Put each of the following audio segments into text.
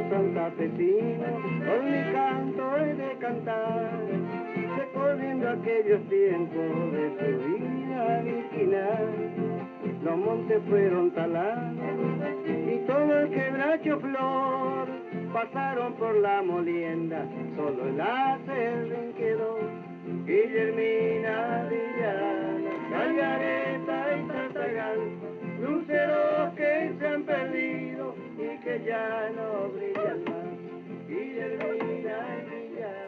San Tapecino, con mi canto he de cantar, recorriendo aquellos tiempos de su vida virginal. Los montes fueron talados y todo el quebracho flor, pasaron por la molienda, solo el acerrín quedó. Guillermina, Villana, Margareta y Tartagal, luceros que se han perdido y que ya no brillan más. Guillermina y Villana.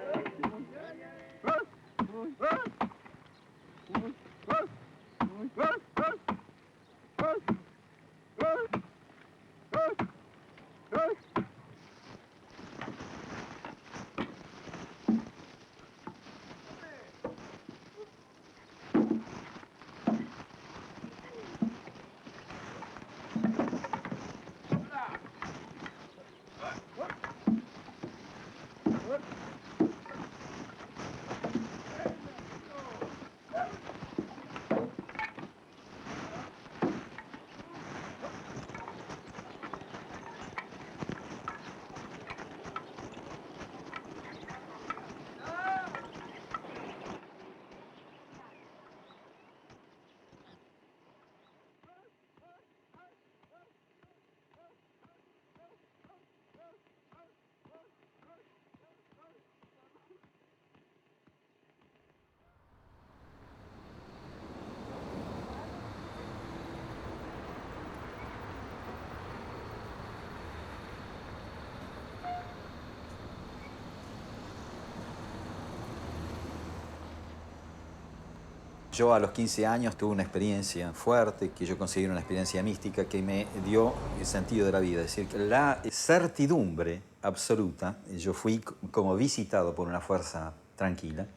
Yo a los 15 años tuve una experiencia fuerte, que yo considero una experiencia mística, que me dio el sentido de la vida. Es decir, la certidumbre absoluta. Yo fui como visitado por una fuerza tranquila,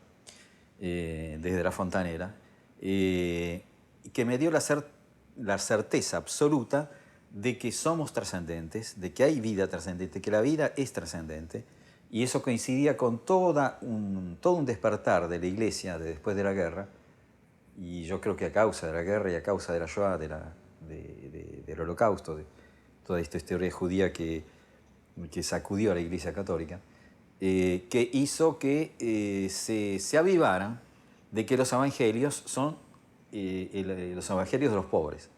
desde la fontanera, que me dio la certeza absoluta de que somos trascendentes, de que hay vida trascendente, que la vida es trascendente. Y eso coincidía con todo un despertar de la Iglesia después de la guerra. Y yo creo que a causa de la guerra y a causa de la Shoah, del Holocausto, de toda esta historia judía que sacudió a la Iglesia Católica, que hizo que se avivaran de que los evangelios son los evangelios de los pobres.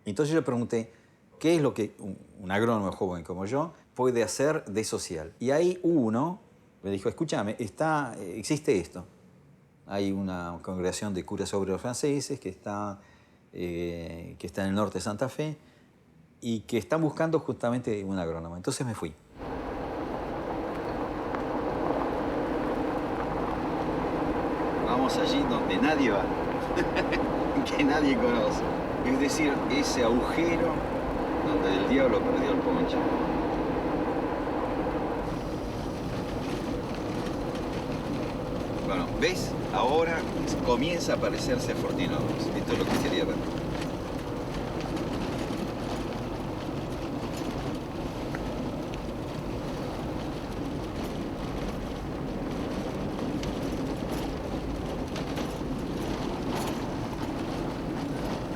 Entonces yo le pregunté, ¿qué es lo que un agrónomo joven como yo puede hacer de social? Y ahí uno me dijo, escúchame, existe esto. Hay una congregación de curas obreros franceses que está en el norte de Santa Fe y que están buscando justamente un agrónomo. Entonces me fui. Vamos allí donde nadie va, que nadie conoce. Es decir, ese agujero donde el diablo perdió el poncho. Bueno, ¿ves? Ahora comienza a aparecerse Fortinox. Esto es lo que quería ver.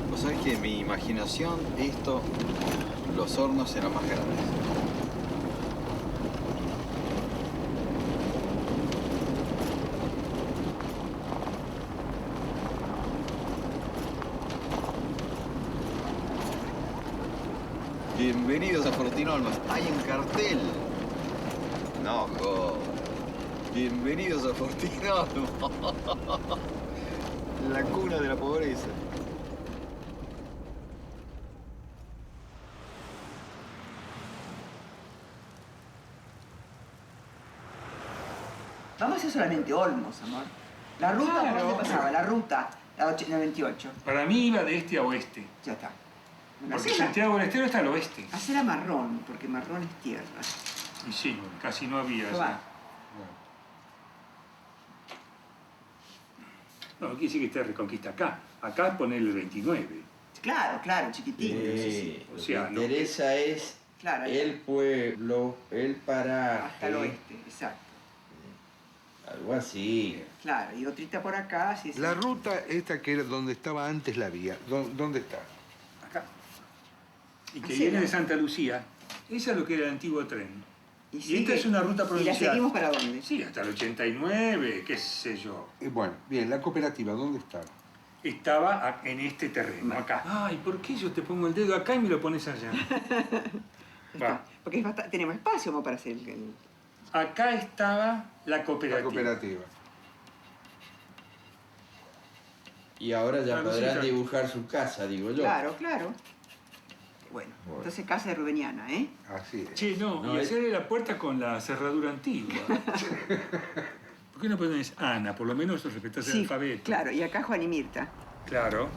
Vos sabés que en mi imaginación los hornos eran más grandes. Bienvenidos a Fortino Olmos. Hay un cartel. No, joder. Bienvenidos a Fortino Olmos. La cuna de la pobreza. Vamos a hacer solamente Olmos, amor. La ruta, ¿por dónde pasaba? La ruta, la 28. Para mí iba de este a oeste. Ya está. Porque Santiago del Estero está al oeste. Hacer a marrón, porque marrón es tierra. Y sí, casi no había. No, aquí sí que está Reconquista. Acá ponerle el 29. Claro, claro, chiquitito. Sí. O sea, lo que interesa es claro, el pueblo, el paraje. Hasta el oeste, exacto. Algo así. Claro, y otrita por acá. Sí, La ruta esta que era donde estaba antes la vía, ¿dónde está? Acá. Y que viene de Santa Lucía. Esa es lo que era el antiguo tren. Y esta es una ruta ¿Y provincial. la seguimos para dónde? Sí, hasta el 89, qué sé yo. Bueno, bien, la cooperativa, ¿dónde está? Estaba en este terreno, acá. Ay, ¿por qué yo te pongo el dedo acá y me lo pones allá? Va. Porque tenemos espacio como para hacer Acá estaba la cooperativa. La cooperativa. Y ahora ya Claro, podrán sí, dibujar su casa, digo yo. Claro, claro. Bueno, entonces casa de Rubeniana, ¿eh? Así es. Che, no, y hacerle la puerta con la cerradura antigua. ¿Por qué no pones Ana? Por lo menos respetás el alfabeto. Claro, y acá Juan y Mirta. Claro.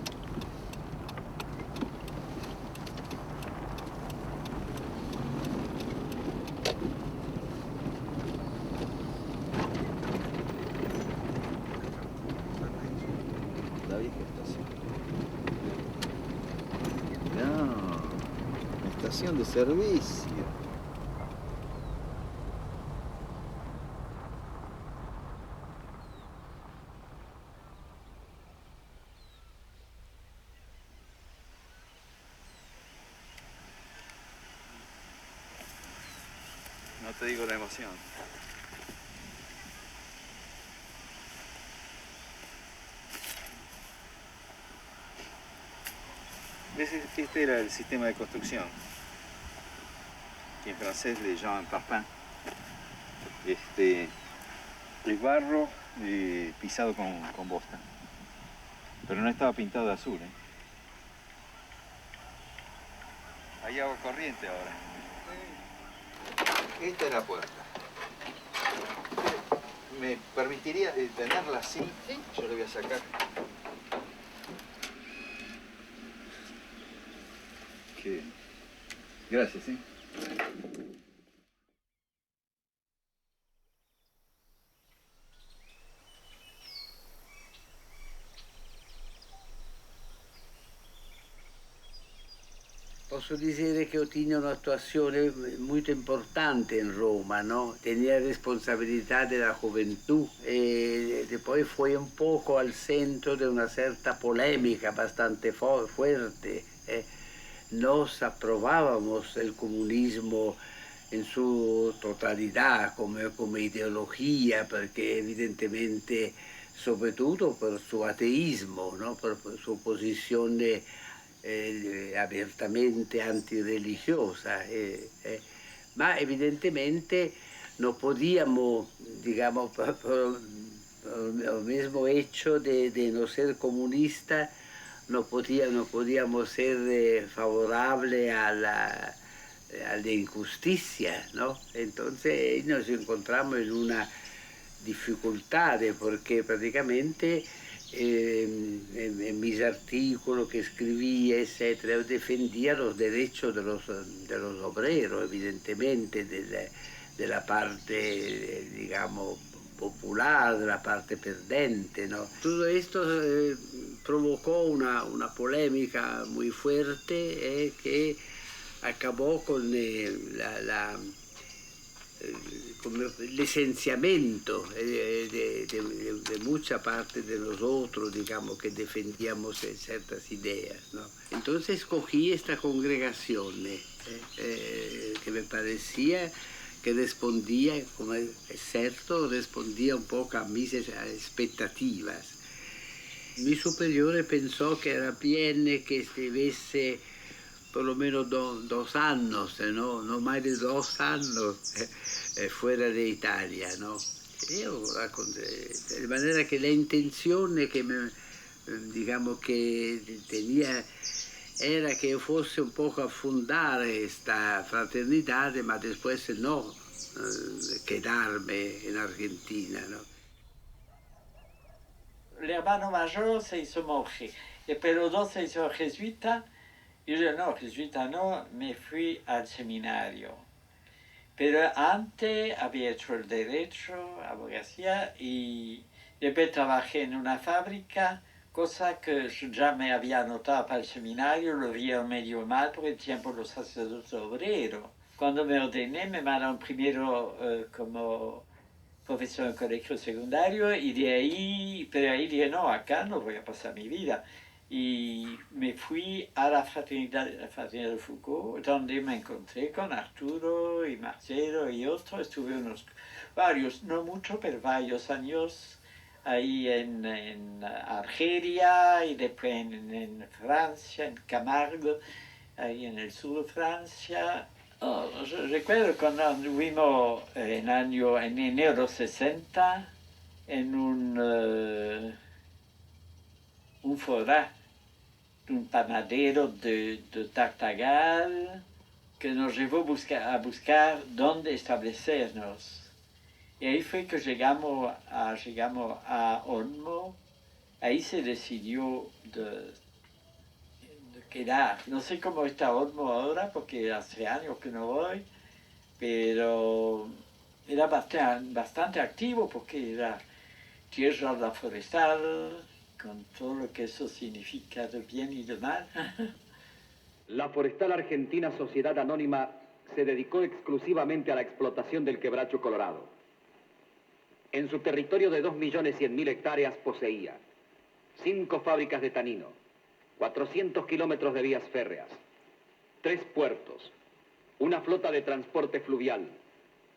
La vieja estación. No, estación de servicio. No te digo la emoción. Este era el sistema de construcción, que en francés le llaman parpaing. Es barro pisado con bosta, pero no estaba pintado de azul. Hay agua corriente ahora. Esta es la puerta. ¿Me permitiría tenerla así? Sí. Yo le voy a sacar. Qué bien. Gracias, ¿sí? Posso dire che ho tenido un'attuazione molto importante in Roma, no? Tenía responsabilità della gioventù e poi fue un poco al centro di una certa polemica bastante fuerte. Nos aprobábamos el comunismo en su totalidad come ideología, perché evidentemente, soprattutto per suo ateismo, no? Per su posizione abiertamente antirreligiosa, ma evidentemente no podíamos, digamos, por el mismo hecho de no ser comunista, no podíamos ser favorables a la injusticia, ¿no? Entonces nos encontramos en una dificultad porque prácticamente en mis artículos que escribía, etc., yo defendía los derechos de los obreros, evidentemente, de la parte, digamos, popular, de la parte perdente, ¿no? Todo esto provocó una polémica muy fuerte que acabó con el licenciamiento de mucha parte de nosotros, digamos, que defendíamos ciertas ideas, ¿no? Entonces escogí esta congregación que me parecía que respondía, como es cierto, respondía un poco a mis expectativas. Mi superiore pensó que era bien que estuviese por lo menos 2 años, no más de 2 años fuera de Italia, ¿no? Yo, de manera que la intención que digamos que tenía era que yo fuese un poco a fundar esta fraternidad, ma después no quedarme en Argentina, ¿no? El hermano mayor se hizo monje, pero los dos se hizo jesuita. Yo dije, no, jesuita no, me fui al seminario. Pero antes había hecho el derecho, abogacía, y después trabajé en una fábrica, cosa que ya me había anotado para el seminario, lo vi medio mal por el tiempo de los sacerdotes obreros. Cuando me ordené, me mandaron primero como profesor en colegio secundario, y de ahí, pero ahí dije, no, acá no voy a pasar mi vida. y me fui a la Fraternidad de Foucault, donde me encontré con Arturo y Marcelo y otros. Estuve varios, no mucho, pero varios años ahí en Argelia y después en Francia, en Camargue, ahí en el sur de Francia. Oh, recuerdo cuando anduvimos en enero 60 en un forá de un panadero de Tartagal que nos llevó a buscar dónde establecernos. Y ahí fue que llegamos a Olmo. Ahí se decidió de quedar. No sé cómo está Olmo ahora, porque hace años que no voy, pero era bastante activo porque era tierra forestal, con todo lo que eso significa de bien y de mal. La Forestal Argentina Sociedad Anónima se dedicó exclusivamente a la explotación del quebracho colorado. En su territorio de 2.100.000 hectáreas poseía 5 fábricas de tanino, 400 kilómetros de vías férreas, 3 puertos, una flota de transporte fluvial,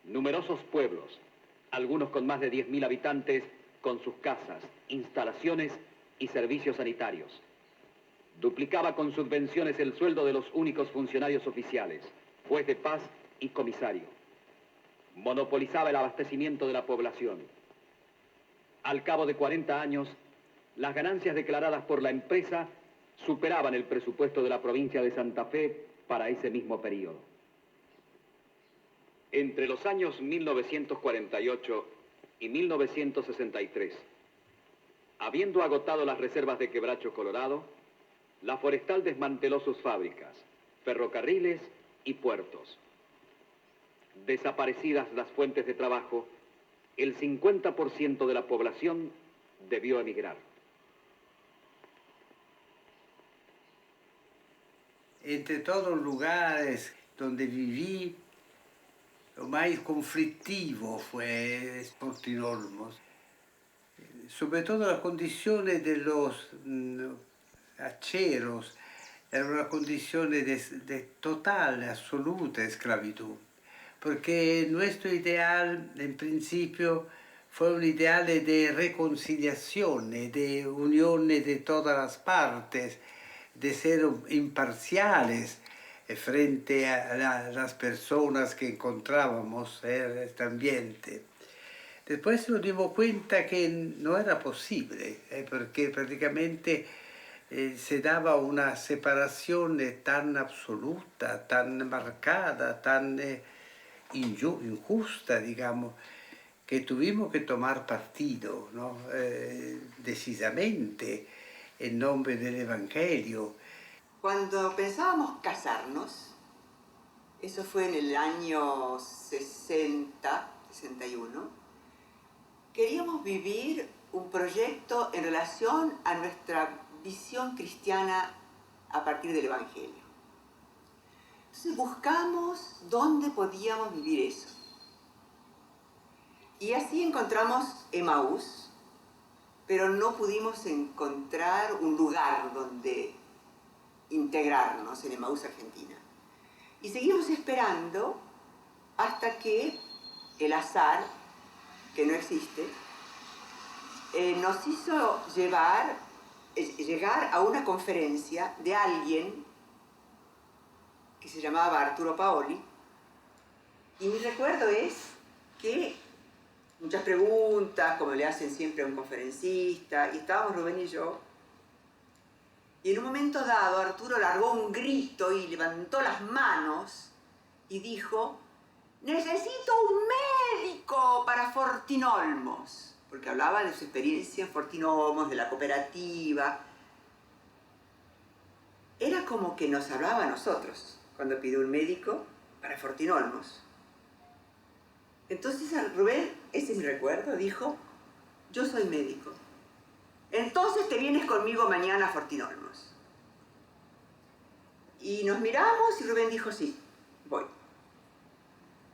numerosos pueblos, algunos con más de 10.000 habitantes, con sus casas, instalaciones y servicios sanitarios. Duplicaba con subvenciones el sueldo de los únicos funcionarios oficiales, juez de paz y comisario. Monopolizaba el abastecimiento de la población. Al cabo de 40 años, las ganancias declaradas por la empresa superaban el presupuesto de la provincia de Santa Fe para ese mismo periodo. Entre los años 1948 y 1963, habiendo agotado las reservas de quebracho colorado, la Forestal desmanteló sus fábricas, ferrocarriles y puertos. Desaparecidas las fuentes de trabajo, el 50% de la población debió emigrar. Entre todos los lugares donde viví, lo más conflictivo fue Fortinolmos. Sobre todo las condiciones de los hacheros eran una condición de total, absoluta esclavitud. Porque nuestro ideal, en principio, fue un ideal de reconciliación, de unión de todas las partes, de ser imparciales frente a las personas que encontrábamos en este ambiente. Después nos dimos cuenta que no era posible, porque prácticamente se daba una separación tan absoluta, tan marcada, tan injusta, digamos, que tuvimos que tomar partido, ¿no? Decisamente, en nombre del Evangelio. Cuando pensábamos casarnos, eso fue en el año 60, 61, queríamos vivir un proyecto en relación a nuestra visión cristiana a partir del Evangelio. Entonces buscamos dónde podíamos vivir eso. Y así encontramos Emaús, pero no pudimos encontrar un lugar donde integrarnos en Emaús Argentina. Y seguimos esperando hasta que el azar, que no existe, nos hizo llegar a una conferencia de alguien que se llamaba Arturo Paoli, y mi recuerdo es que muchas preguntas, como le hacen siempre a un conferencista, y estábamos Rubén y yo, y en un momento dado Arturo largó un grito y levantó las manos y dijo: «¡Necesito un médico para Fortinolmos!», porque hablaba de su experiencia en Fortinolmos, de la cooperativa. Era como que nos hablaba a nosotros cuando pidió un médico para Fortinolmos. Entonces a Rubén, ese es mi recuerdo, dijo: «Yo soy médico. Entonces te vienes conmigo mañana a Fortinolmos». Y nos miramos y Rubén dijo: «Sí, voy».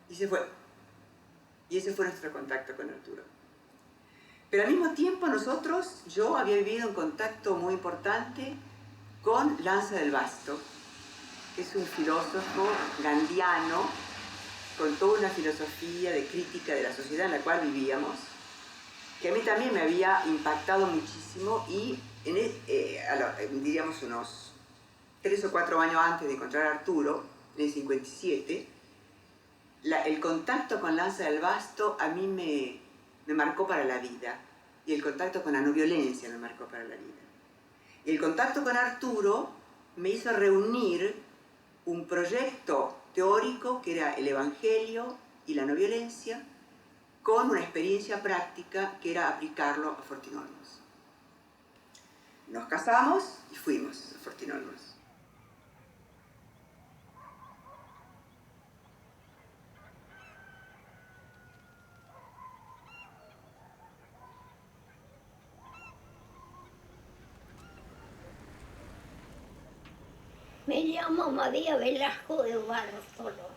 Y se fue. Y ese fue nuestro contacto con Arturo. Pero al mismo tiempo yo había vivido un contacto muy importante con Lanza del Basto, que es un filósofo gandiano con toda una filosofía de crítica de la sociedad en la cual vivíamos, que a mí también me había impactado muchísimo y diríamos unos 3 o 4 años antes de encontrar a Arturo, en el 57, el contacto con Lanza del Basto a mí me marcó para la vida, y el contacto con la no violencia me marcó para la vida. Y el contacto con Arturo me hizo reunir un proyecto teórico que era el Evangelio y la no violencia, con una experiencia práctica que era aplicarlo a Fortín Olmos. Nos casamos y fuimos a Fortín Olmos. Me llamo María Velasco de Bártolo,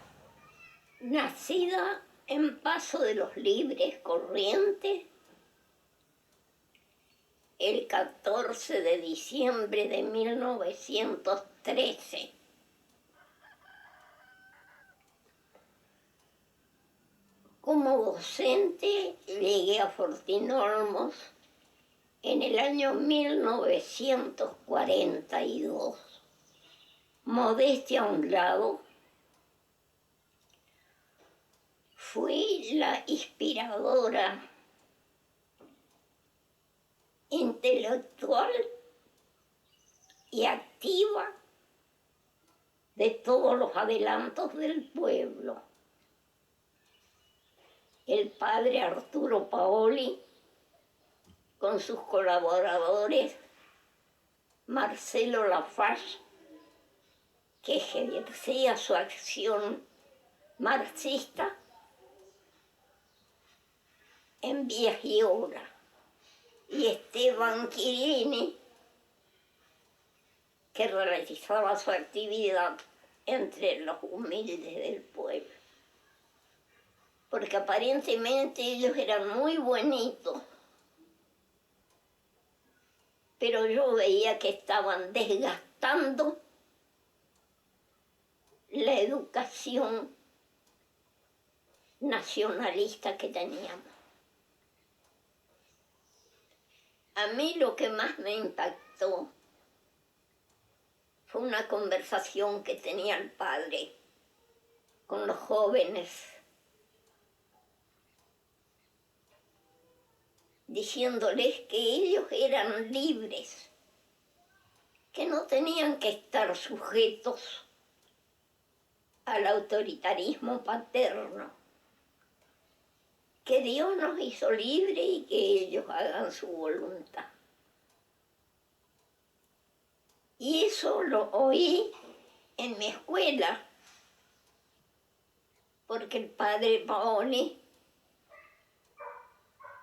nacida en Paso de los Libres, Corrientes, el 14 de diciembre de 1913. Como docente llegué a Fortín Olmos en el año 1942. Modestia a un lado, fui la inspiradora intelectual y activa de todos los adelantos del pueblo. El padre Arturo Paoli, con sus colaboradores, Marcelo Lafarge, que ejercía su acción marxista en Vías y Obras, y Esteban Quirini, que realizaba su actividad entre los humildes del pueblo. Porque aparentemente ellos eran muy buenitos, pero yo veía que estaban desgastando la educación nacionalista que teníamos. A mí lo que más me impactó fue una conversación que tenía el padre con los jóvenes, diciéndoles que ellos eran libres, que no tenían que estar sujetos al autoritarismo paterno, que Dios nos hizo libres y que ellos hagan su voluntad. Y eso lo oí en mi escuela, porque el padre Paoli,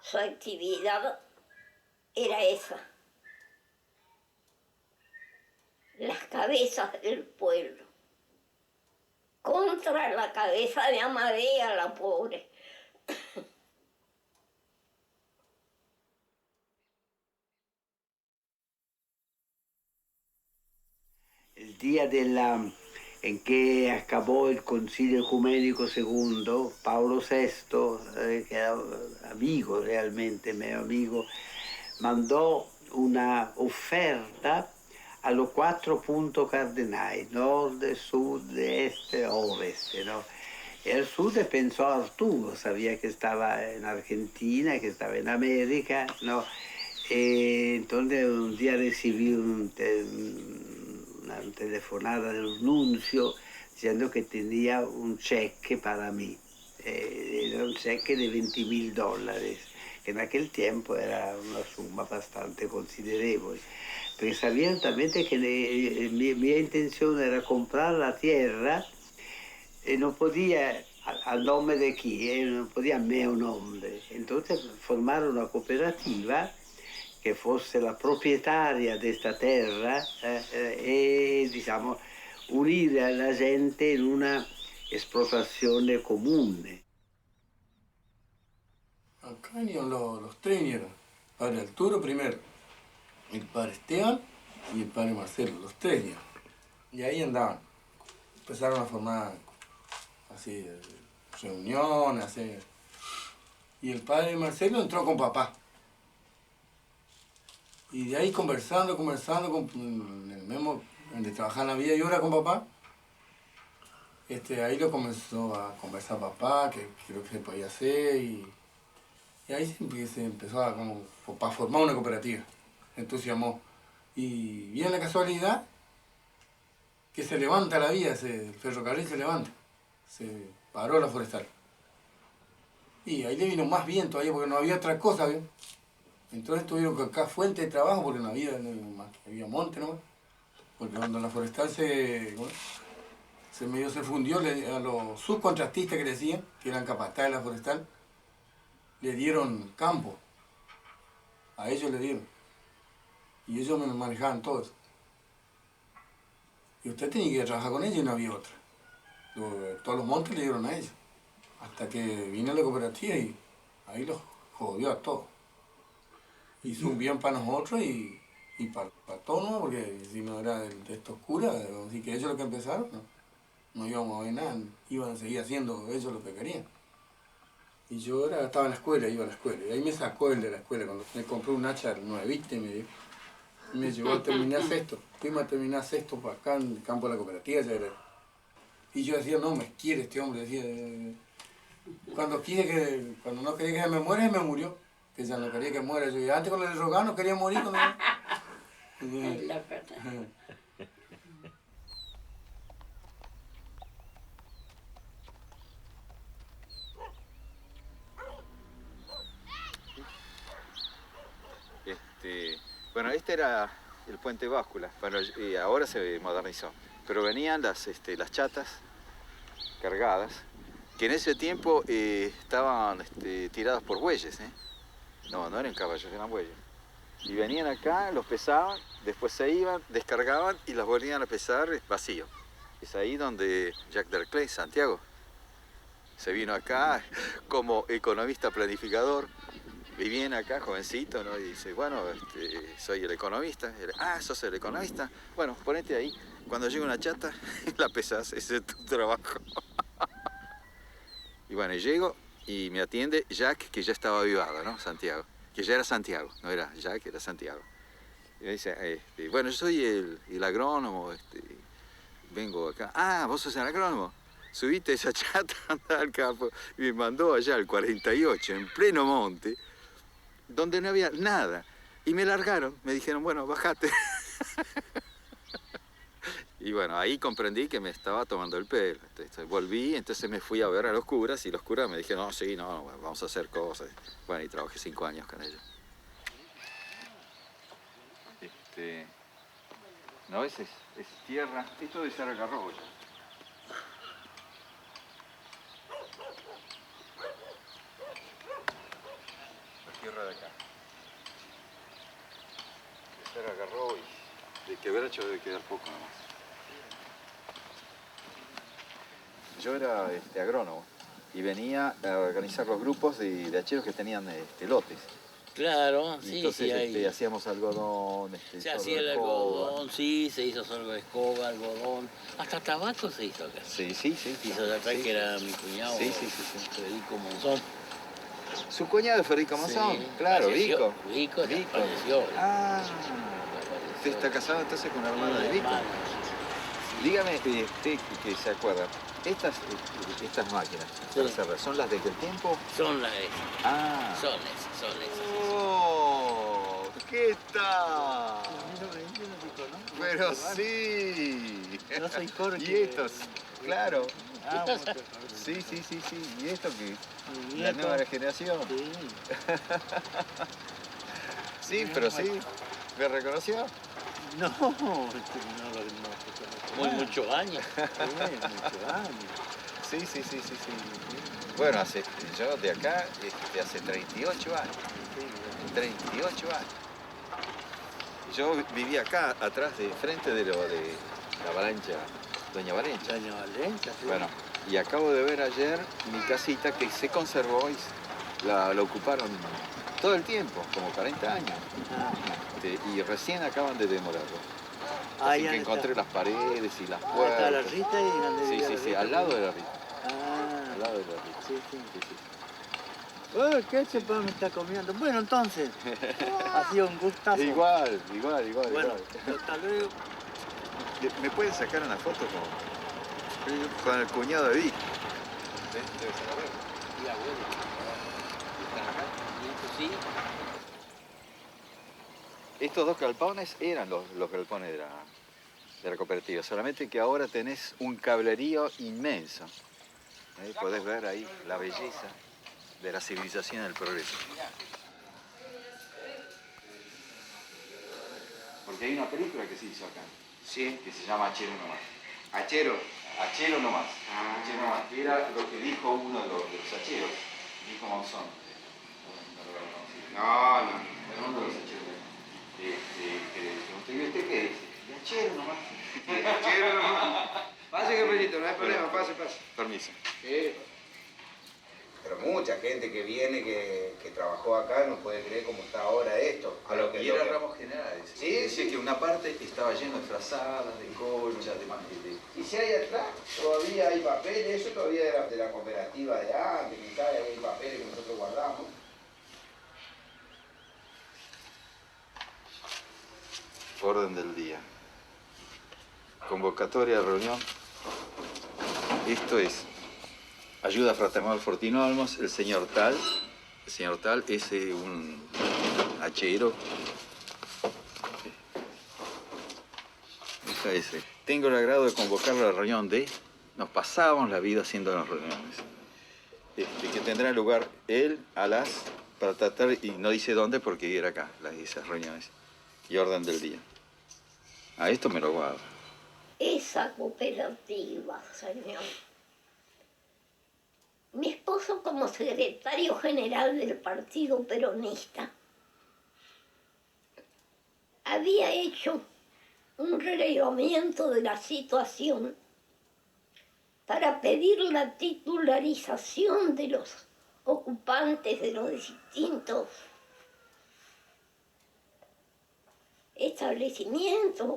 su actividad era esa, las cabezas del pueblo, contra la cabeza de Amadea, la pobre. El día en que acabó el Concilio Ecuménico II, Paolo VI, que era amigo realmente, mio amigo, mandò una offerta a los 4 puntos cardinali, nord, sud, este, ovest, ¿no? Y al sur pensó a Arturo, sabía que estaba en Argentina, que estaba en América, ¿no? Entonces un día recibí una telefonada del nuncio diciendo que tenía un cheque para mí. Era un cheque de $20.000, que en aquel tiempo era una suma bastante considerevole. Porque sabían también que mi intención era comprar la tierra y no podía al nombre de quién, no podía a mio nombre. Entonces formaron una cooperativa que fosse la proprietaria de esta tierra y, digamos, unir a la gente en una explotación común. Acá venían los trainers Padre Arturo primero, el padre Esteban y el padre Marcelo, los tres ya. Y ahí andaban. Empezaron a formar así reuniones, así. Y el padre Marcelo entró con papá. Y de ahí conversando, en el mismo donde trabajaba en la Villa Llora con papá, ahí lo comenzó a conversar papá, que lo que se podía hacer, y ahí se empezó a formar una cooperativa, se entusiasmó. Y viene la casualidad que se levanta la vía, el ferrocarril se levanta, se paró la forestal. Y ahí le vino más viento ahí porque no había otra cosa, ¿bien? Entonces tuvieron que acá fuente de trabajo porque no había monte nomás. Porque cuando la forestal se fundió, a los subcontratistas que le decían, que eran capataces de la forestal, le dieron campo. A ellos le dieron. Y ellos me manejaban todo eso. Y usted tenía que trabajar con ellos y no había otra. Todos los montes le dieron a ellos. Hasta que vino la cooperativa y ahí los jodió a todos. Hizo un bien para nosotros y para todos, ¿no? Porque si no era de estos curas, así que ellos lo que empezaron, no íbamos a ver nada, iban a seguir haciendo ellos lo que querían. Y yo estaba en la escuela, iba a la escuela, y ahí me sacó él de la escuela, cuando me compré un hacha nuevita y me llevó a terminar sexto. Fuimos a terminar sexto para acá en el campo de la cooperativa, ya era. Y yo decía, no, me quiere este hombre, decía, cuando no quería que se me muera, me murió. Que ya no quería que muera. Yo antes cuando le rogaba no quería morir. La verdad. Bueno, este era el puente báscula, y ahora se modernizó. Pero venían las chatas cargadas, que en ese tiempo estaban tiradas por bueyes, ¿eh? No eran caballos, eran bueyes. Y venían acá, los pesaban, después se iban, descargaban y las volvían a pesar vacío. Es ahí donde Jacques Derclé, Santiago, se vino acá como economista planificador. Y viene acá, jovencito, ¿no? Y dice, bueno, soy el economista. ¿Sos el economista? Bueno, ponete ahí. Cuando llega una chata, la pesás, ese es tu trabajo. Y bueno, llego y me atiende Jacques, que ya estaba avivado, ¿no? Santiago. Que ya era Santiago, no era Jacques, era Santiago. Y me dice, bueno, yo soy el agrónomo, vengo acá. Vos sos el agrónomo. Subiste esa chata, anda al campo. Y me mandó allá al 48, en pleno monte, donde no había nada. Y me largaron, me dijeron, bueno, bajate. Y bueno, ahí comprendí que me estaba tomando el pelo. Entonces, volví, entonces me fui a ver a los curas y los curas me dijeron, no, vamos a hacer cosas. Bueno, y trabajé 5 años con ellos. No, es tierra, esto debe ser algarrobo. La tierra de acá. Debe ser algarrobo y de quebracho debe quedar poco nomás. Yo era agrónomo y venía a organizar los grupos de hacheros que tenían lotes. Claro, y sí, entonces, sí. Ahí hacíamos algodón. Se hacía el algodón, sí, se hizo sorgo de escoba, algodón. Hasta tabaco se hizo acá. Sí. Hizo de acá, que era mi cuñado, Federico Monzón. ¿Su cuñado es Federico Monzón? Sí, claro, Vico. Vico apareció. Usted está casado entonces con la hermana de Vico. Dígame, usted que se acuerda, estas máquinas para cerrar, ¿son las de aquel tiempo? Son las de Son esas. ¡Oh! ¿Qué tal? Pero sí. No soy Jorge. Y estos, claro. Sí. ¿Y esto qué? La nueva generación. Sí. Sí, pero sí. ¿Me reconoció? No, muchos años. Sí. Bueno, yo de acá hace 38 años. 38 años. Yo vivía acá, atrás, frente de la Avalancha, Doña Valencha. Doña Valencha, sí. Bueno, y acabo de ver ayer mi casita que se conservó y la ocuparon Todo el tiempo, como 40 años. Y recién acaban de demorarlo. Así que encontré las paredes y las puertas. Está la Rita y donde Sí, vivía sí, la sí, Rita. al lado de la Rita. Ah, Al lado de la Rita. sí, sí. Sí, sí. ¿Qué chepán me está comiendo? Bueno, entonces, ha sido un gustazo. Igual. Bueno, hasta luego. ¿Me pueden sacar una foto con el cuñado de Vic? Debe ser abuelo. Y abuelo. ¿Están acá? Y esto sí. Estos dos galpones eran los galpones de la cooperativa, solamente que ahora tenés un cablerío inmenso. Podés ver ahí la belleza de la civilización y del progreso. Porque hay una película que se hizo acá, Sí. que se llama Achero Nomás. Hachero. Achero Nomás. Achero Nomás, que era lo que dijo uno de los hacheros, dijo Monzón. No. Uno de los hacheros. ¿Usted qué dice? Achero Nomás. Hachero nomás. Pase, caballito, no hay problema, pase. Permiso. Sí. Pero mucha gente que viene, que trabajó acá, no puede creer cómo está ahora esto. Y era ramos generales. Sí, Decía sí. que una parte estaba lleno de frazadas, de colchas, de manteles. Y si hay atrás, todavía hay papeles, eso todavía era de la cooperativa de antes, quizás hay papeles que nosotros guardamos. Orden del día. Convocatoria de reunión. Esto es ayuda fraternal Fortino Olmos, el señor Tal. El señor Tal es un hachero. Tengo el agrado de convocar la reunión de... Nos pasábamos la vida haciendo las reuniones. Que tendrá lugar él a las... Para tratar, y no dice dónde porque era acá, esas reuniones. Y orden del día. A esto me lo guardo. Esa cooperativa, señor. Mi esposo como secretario general del Partido Peronista había hecho un relevamiento de la situación para pedir la titularización de los ocupantes de los distintos establecimientos,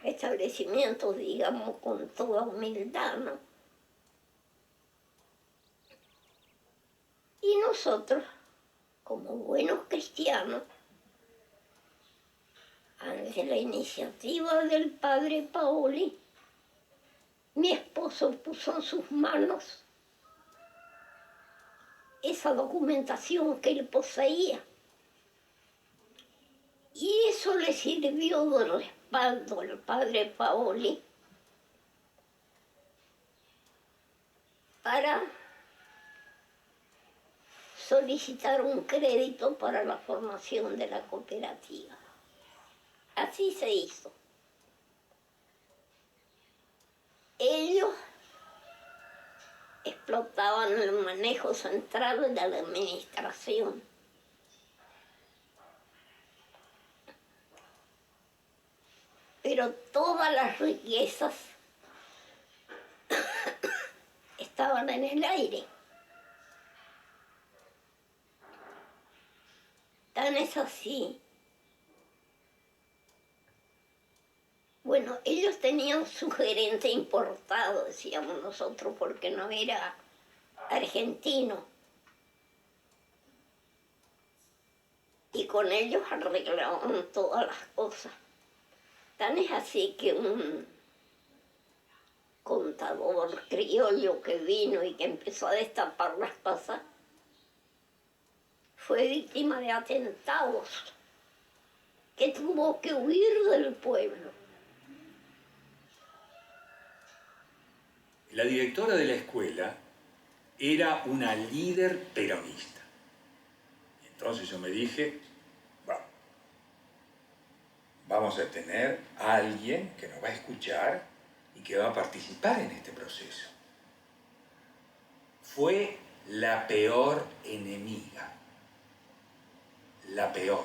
establecimientos, digamos, con toda humildad, ¿no? Y nosotros, como buenos cristianos, ante la iniciativa del padre Paoli, mi esposo puso en sus manos esa documentación que él poseía. Y eso le sirvió de respaldo al padre Paoli para solicitar un crédito para la formación de la cooperativa. Así se hizo. Ellos explotaban el manejo central de la administración. Pero todas las riquezas estaban en el aire. Tan es así. Bueno, ellos tenían su gerente importado, decíamos nosotros, porque no era argentino. Y con ellos arreglaban todas las cosas. Tan es así que un contador criollo que vino y que empezó a destapar las cosas fue víctima de atentados, que tuvo que huir del pueblo. La directora de la escuela era una líder peronista. Entonces yo me dije, bueno, vamos a tener a alguien que nos va a escuchar y que va a participar en este proceso. Fue la peor enemiga. La peor.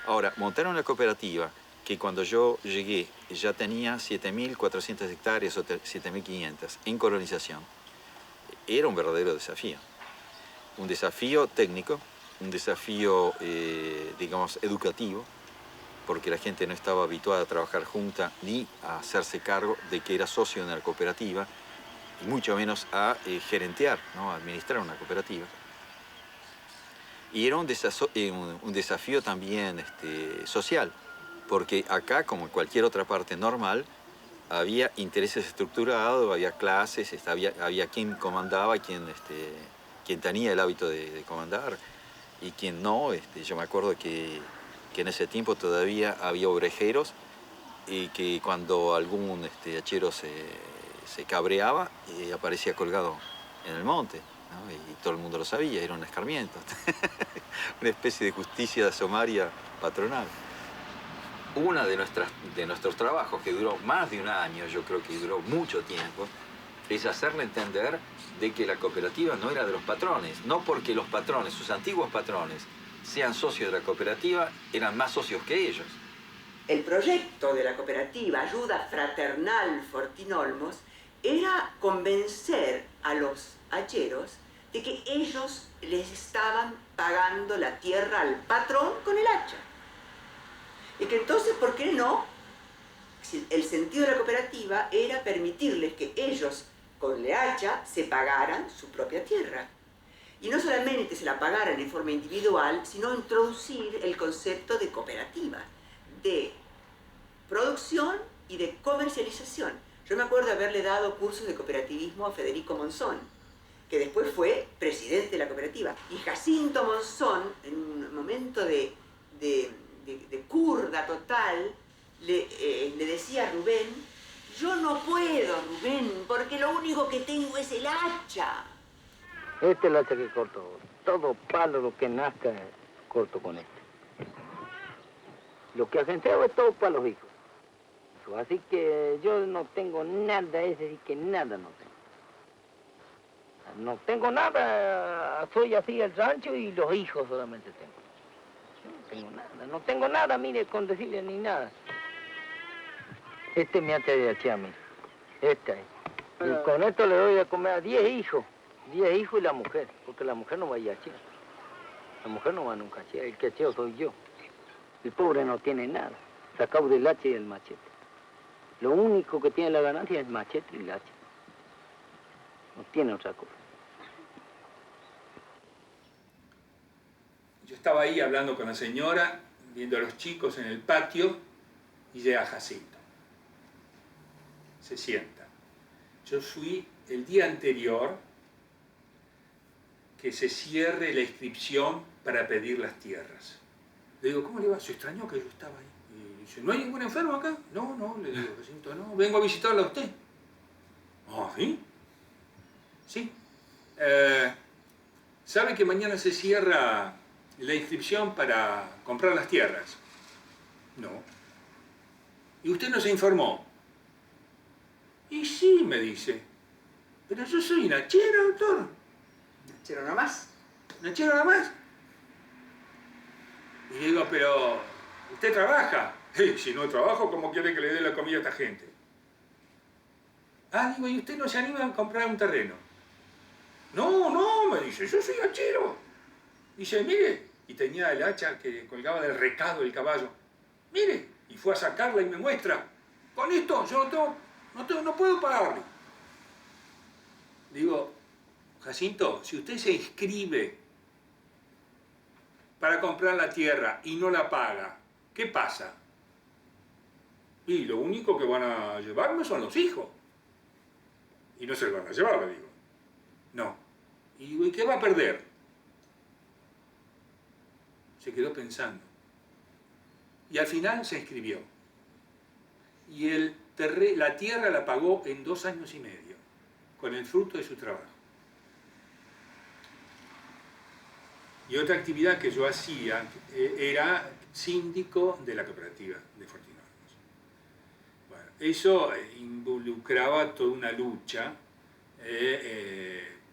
Ahora, montaron una cooperativa que cuando yo llegué ya tenía 7.400 hectáreas o 7.500 en colonización. Era un verdadero desafío. un desafío técnico, un desafío, digamos, educativo, porque la gente no estaba habituada a trabajar junta ni a hacerse cargo de que era socio de una cooperativa, y mucho menos a gerentear, ¿no? A administrar una cooperativa. Y era un desafío también social, porque acá, como en cualquier otra parte normal, había intereses estructurados, había clases, había quien comandaba, quien tenía el hábito de comandar y quien no. Yo me acuerdo que en ese tiempo todavía había obrejeros y que cuando algún hachero se cabreaba, aparecía colgado en el monte, ¿no? Y todo el mundo lo sabía, era un escarmiento. Una especie de justicia sumaria patronal. Uno de nuestros trabajos, que duró más de un año, yo creo que duró mucho tiempo, es hacerle entender de que la cooperativa no era de los patrones, no porque los patrones, sus antiguos patrones, sean socios de la cooperativa, eran más socios que ellos. El proyecto de la cooperativa Ayuda Fraternal Fortín Olmos era convencer a los hacheros de que ellos les estaban pagando la tierra al patrón con el hacha. Y que entonces, ¿por qué no? El sentido de la cooperativa era permitirles que ellos, con la hacha, se pagaran su propia tierra. Y no solamente se la pagaran en forma individual, sino introducir el concepto de cooperativa, de producción y de comercialización. Yo me acuerdo de haberle dado cursos de cooperativismo a Federico Monzón, que después fue presidente de la cooperativa. Y Jacinto Monzón, en un momento de curda total, le decía a Rubén: yo no puedo, Rubén, porque lo único que tengo es el hacha. Este es el hacha que corto. Todo palo, lo que nazca, corto con este. Lo que acenteo es todo para los hijos. Así que yo no tengo nada, es decir, que nada no tengo. No tengo nada, soy así el rancho y los hijos solamente tengo. No tengo nada, mire, con decirle ni nada. Este es mi hacha de hacha, mire. Esta es. Y con esto le doy a comer a 10 hijos. 10 hijos y la mujer, porque la mujer no va a ir a hachear. La mujer no va nunca a hachear, el que hacheo soy yo. El pobre no tiene nada, sacado del hacha y del machete. Lo único que tiene la ganancia es el machete y el hacha. No tiene otra cosa. Yo estaba ahí hablando con la señora, viendo a los chicos en el patio, y llega Jacinto. Se sienta. Yo fui el día anterior que se cierre la inscripción para pedir las tierras. Le digo, ¿cómo le va? Se extrañó que yo estaba ahí. Y dice, ¿no hay ningún enfermo acá? No, no, le digo, Jacinto, no, vengo a visitarla a usted. ¿Ah, sí? Sí. ¿Sabe que mañana se cierra la inscripción para comprar las tierras? No. ¿Y usted no se informó? Y sí, me dice. Pero yo soy un hachero, doctor. ¿Un hachero nomás? ¿Un hachero nomás? Y le digo, pero ¿usted trabaja? Si no trabajo, ¿cómo quiere que le dé la comida a esta gente? Ah, digo, ¿y usted no se anima a comprar un terreno? No, no, me dice, yo soy hachero. Dice, mire, y tenía el hacha que colgaba del recado del caballo. Mire, y fue a sacarla y me muestra. Con esto yo no puedo pagarle. Digo, Jacinto, si usted se inscribe para comprar la tierra y no la paga, ¿qué pasa? Y lo único que van a llevarme son los hijos. Y no se lo van a llevar, le digo. No. Y digo, ¿y qué va a perder? Se quedó pensando. Y al final se inscribió. Y la tierra la pagó en 2 años y medio, con el fruto de su trabajo. Y otra actividad que yo hacía era síndico de la cooperativa de Fortín Olmos. Bueno, eso involucraba toda una lucha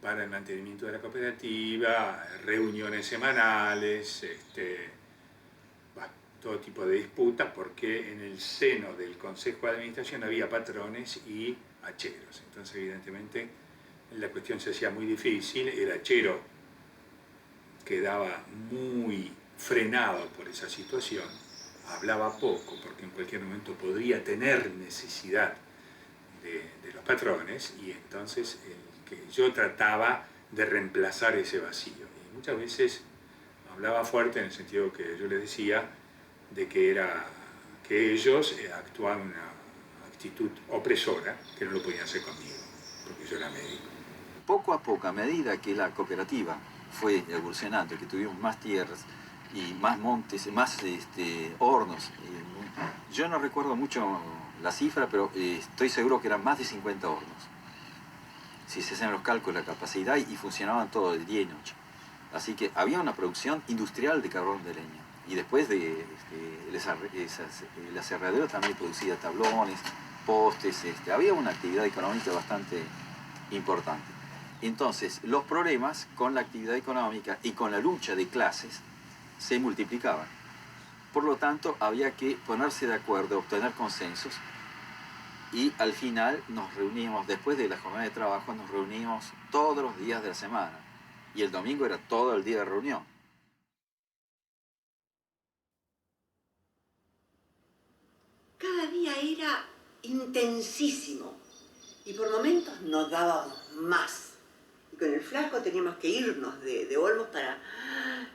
para el mantenimiento de la cooperativa, reuniones semanales, todo tipo de disputas, porque en el seno del Consejo de Administración había patrones y hacheros. Entonces, evidentemente, la cuestión se hacía muy difícil. El hachero quedaba muy frenado por esa situación, hablaba poco porque en cualquier momento podría tener necesidad de los patrones, y entonces que yo trataba de reemplazar ese vacío. Y muchas veces hablaba fuerte en el sentido que yo les decía de que ellos actuaban una actitud opresora, que no lo podían hacer conmigo, porque yo era médico. Poco a poco, a medida que la cooperativa fue evolucionando, que tuvimos más tierras y más montes, más hornos, yo no recuerdo mucho la cifra, pero estoy seguro que eran más de 50 hornos. Si se hacen los cálculos, la capacidad, y funcionaban todo de día y noche. Así que había una producción industrial de carbón de leña. Y después el aserradero también producía tablones, postes, había una actividad económica bastante importante. Entonces, los problemas con la actividad económica y con la lucha de clases se multiplicaban. Por lo tanto, había que ponerse de acuerdo, obtener consensos, y al final nos reuníamos, después de la jornada de trabajo, nos reuníamos todos los días de la semana. Y el domingo era todo el día de reunión. Cada día era intensísimo y por momentos nos dábamos más. Y con el flaco teníamos que irnos de Olmos para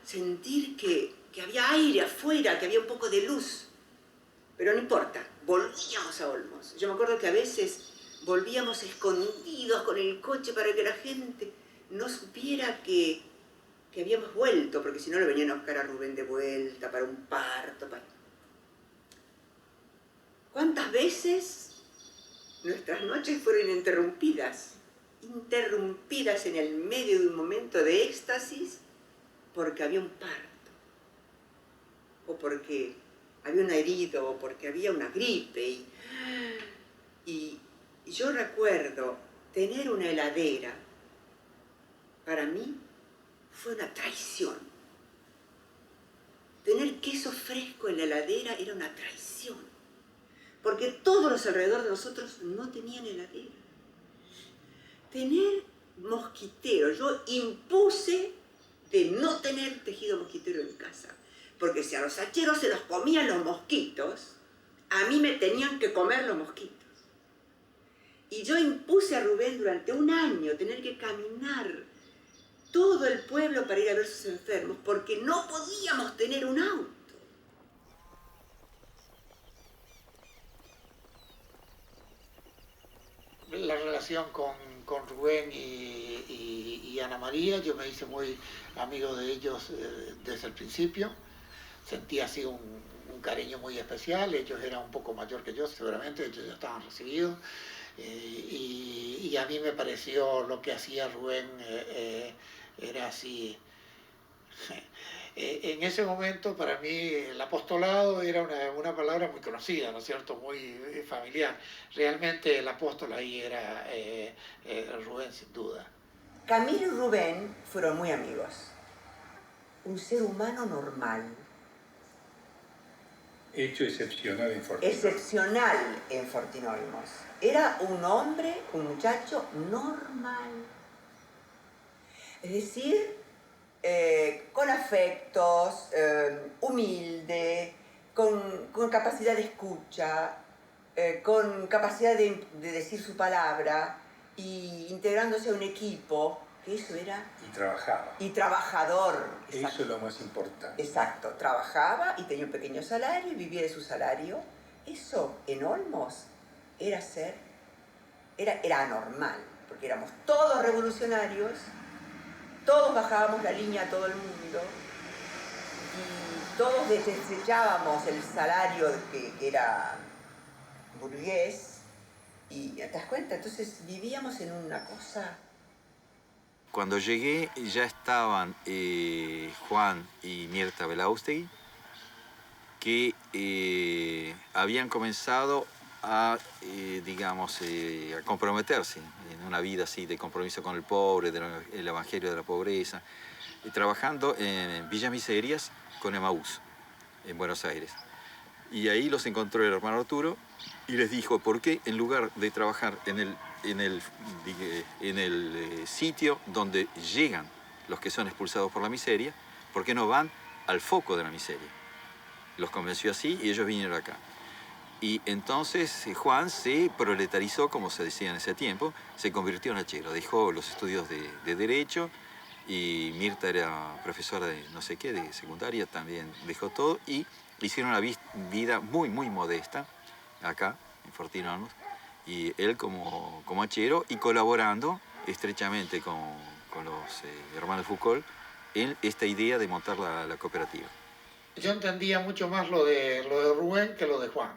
sentir que había aire afuera, que había un poco de luz. Pero no importa, volvíamos a Olmos. Yo me acuerdo que a veces volvíamos escondidos con el coche para que la gente no supiera que habíamos vuelto, porque si no le venían a buscar a Rubén de vuelta para un parto. ¿Cuántas veces nuestras noches fueron interrumpidas en el medio de un momento de éxtasis porque había un parto, o porque había un herido, o porque había una gripe? Y yo recuerdo tener una heladera. Para mí fue una traición. Tener queso fresco en la heladera era una traición, porque todos los alrededor de nosotros no tenían heladera. Tener mosquitero, yo impuse de no tener tejido mosquitero en casa, porque si a los hacheros se los comían los mosquitos, a mí me tenían que comer los mosquitos. Y yo impuse a Rubén durante un año tener que caminar todo el pueblo para ir a ver sus enfermos, porque no podíamos tener un auto. La relación con Rubén y Ana María, yo me hice muy amigo de ellos desde el principio. Sentí así un cariño muy especial. Ellos eran un poco mayor que yo, seguramente, ellos ya estaban recibidos. Y a mí me pareció lo que hacía Rubén era así. En ese momento, para mí, el apostolado era una palabra muy conocida, ¿no es cierto?, muy familiar. Realmente el apóstol ahí era Rubén, sin duda. Camilo y Rubén fueron muy amigos. Un ser humano normal. Hecho excepcional en Fortín. Excepcional en Fortín Olmos. Era un hombre, un muchacho normal. Es decir, con afectos, humilde, con capacidad de escucha, con capacidad de decir su palabra, y integrándose a un equipo, que eso era... Y trabajaba. Y trabajador. Exacto. Eso es lo más importante. Exacto, trabajaba y tenía un pequeño salario y vivía de su salario. Eso en Olmos era anormal, porque éramos todos revolucionarios. Todos bajábamos la línea a todo el mundo y todos desechábamos el salario que era burgués, y ¿te das cuenta? Entonces vivíamos en una cosa... Cuando llegué ya estaban Juan y Mirta Belaustegui, que habían comenzado a comprometerse en una vida así de compromiso con el pobre, del evangelio de la pobreza, trabajando en Villa Miserias con Emaús, en Buenos Aires. Y ahí los encontró el hermano Arturo y les dijo, ¿por qué en lugar de trabajar en el sitio donde llegan los que son expulsados por la miseria, ¿Por qué no van al foco de la miseria? Los convenció así y ellos vinieron acá. Y entonces Juan se proletarizó, como se decía en ese tiempo, se convirtió en hachero, dejó los estudios de Derecho, y Mirta era profesora de no sé qué, de secundaria, también dejó todo, y hicieron una vida muy, muy modesta acá, en Fortino Olmos, y él como hachero y colaborando estrechamente con los hermanos Foucault en esta idea de montar la cooperativa. Yo entendía mucho más lo de Rubén que lo de Juan.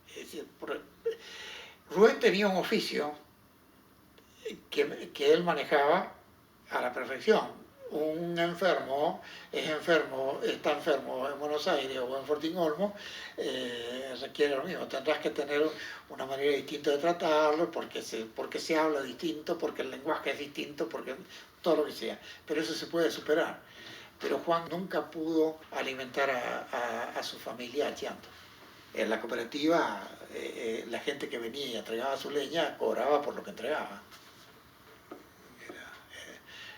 Es decir, Rubén tenía un oficio que él manejaba a la perfección. Un enfermo está enfermo en Buenos Aires o en Fortín Olmos, requiere lo mismo. Tendrás que tener una manera distinta de tratarlo, porque se habla distinto, porque el lenguaje es distinto, porque todo lo que sea. Pero eso se puede superar. Pero Juan nunca pudo alimentar a su familia hacheando. En la cooperativa, la gente que venía y entregaba su leña cobraba por lo que entregaba.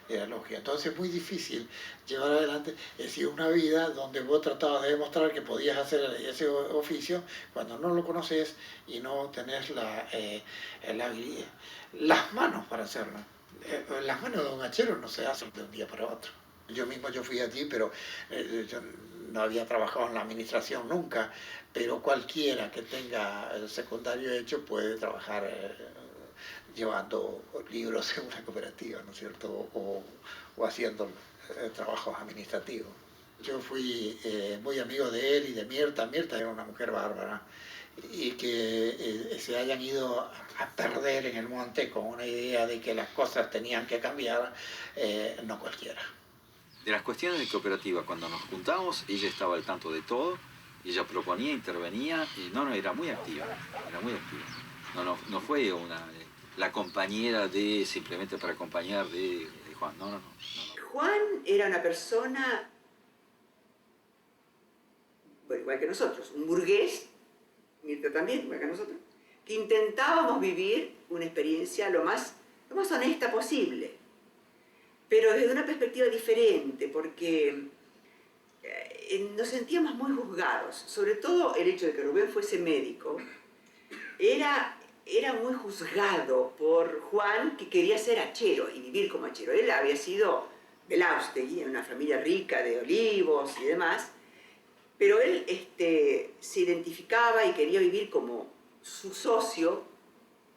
Era lógica. Entonces es muy difícil llevar adelante, es decir, una vida donde vos tratabas de demostrar que podías hacer ese oficio cuando no lo conoces y no tenés las manos para hacerlo. Las manos de un hachero no se hacen de un día para otro. Yo fui allí, pero yo no había trabajado en la administración nunca, pero cualquiera que tenga el secundario hecho puede trabajar llevando libros en una cooperativa, ¿no es cierto? O haciendo trabajos administrativos. Yo fui muy amigo de él y de Mirta. Mirta era una mujer bárbara, y que se hayan ido a perder en el monte con una idea de que las cosas tenían que cambiar, no cualquiera. De las cuestiones de cooperativa, cuando nos juntamos, ella estaba al tanto de todo, ella proponía, intervenía, y era muy activa, No fue la compañera simplemente para acompañar de Juan, no. Juan era una persona, bueno, igual que nosotros, un burgués, Mirta también, igual que nosotros, que intentábamos vivir una experiencia lo más honesta posible, pero desde una perspectiva diferente, porque nos sentíamos muy juzgados. Sobre todo el hecho de que Rubén fuese médico era muy juzgado por Juan, que quería ser hachero y vivir como hachero. Él había sido del Austegui, en una familia rica de olivos y demás, pero él se identificaba y quería vivir como su socio,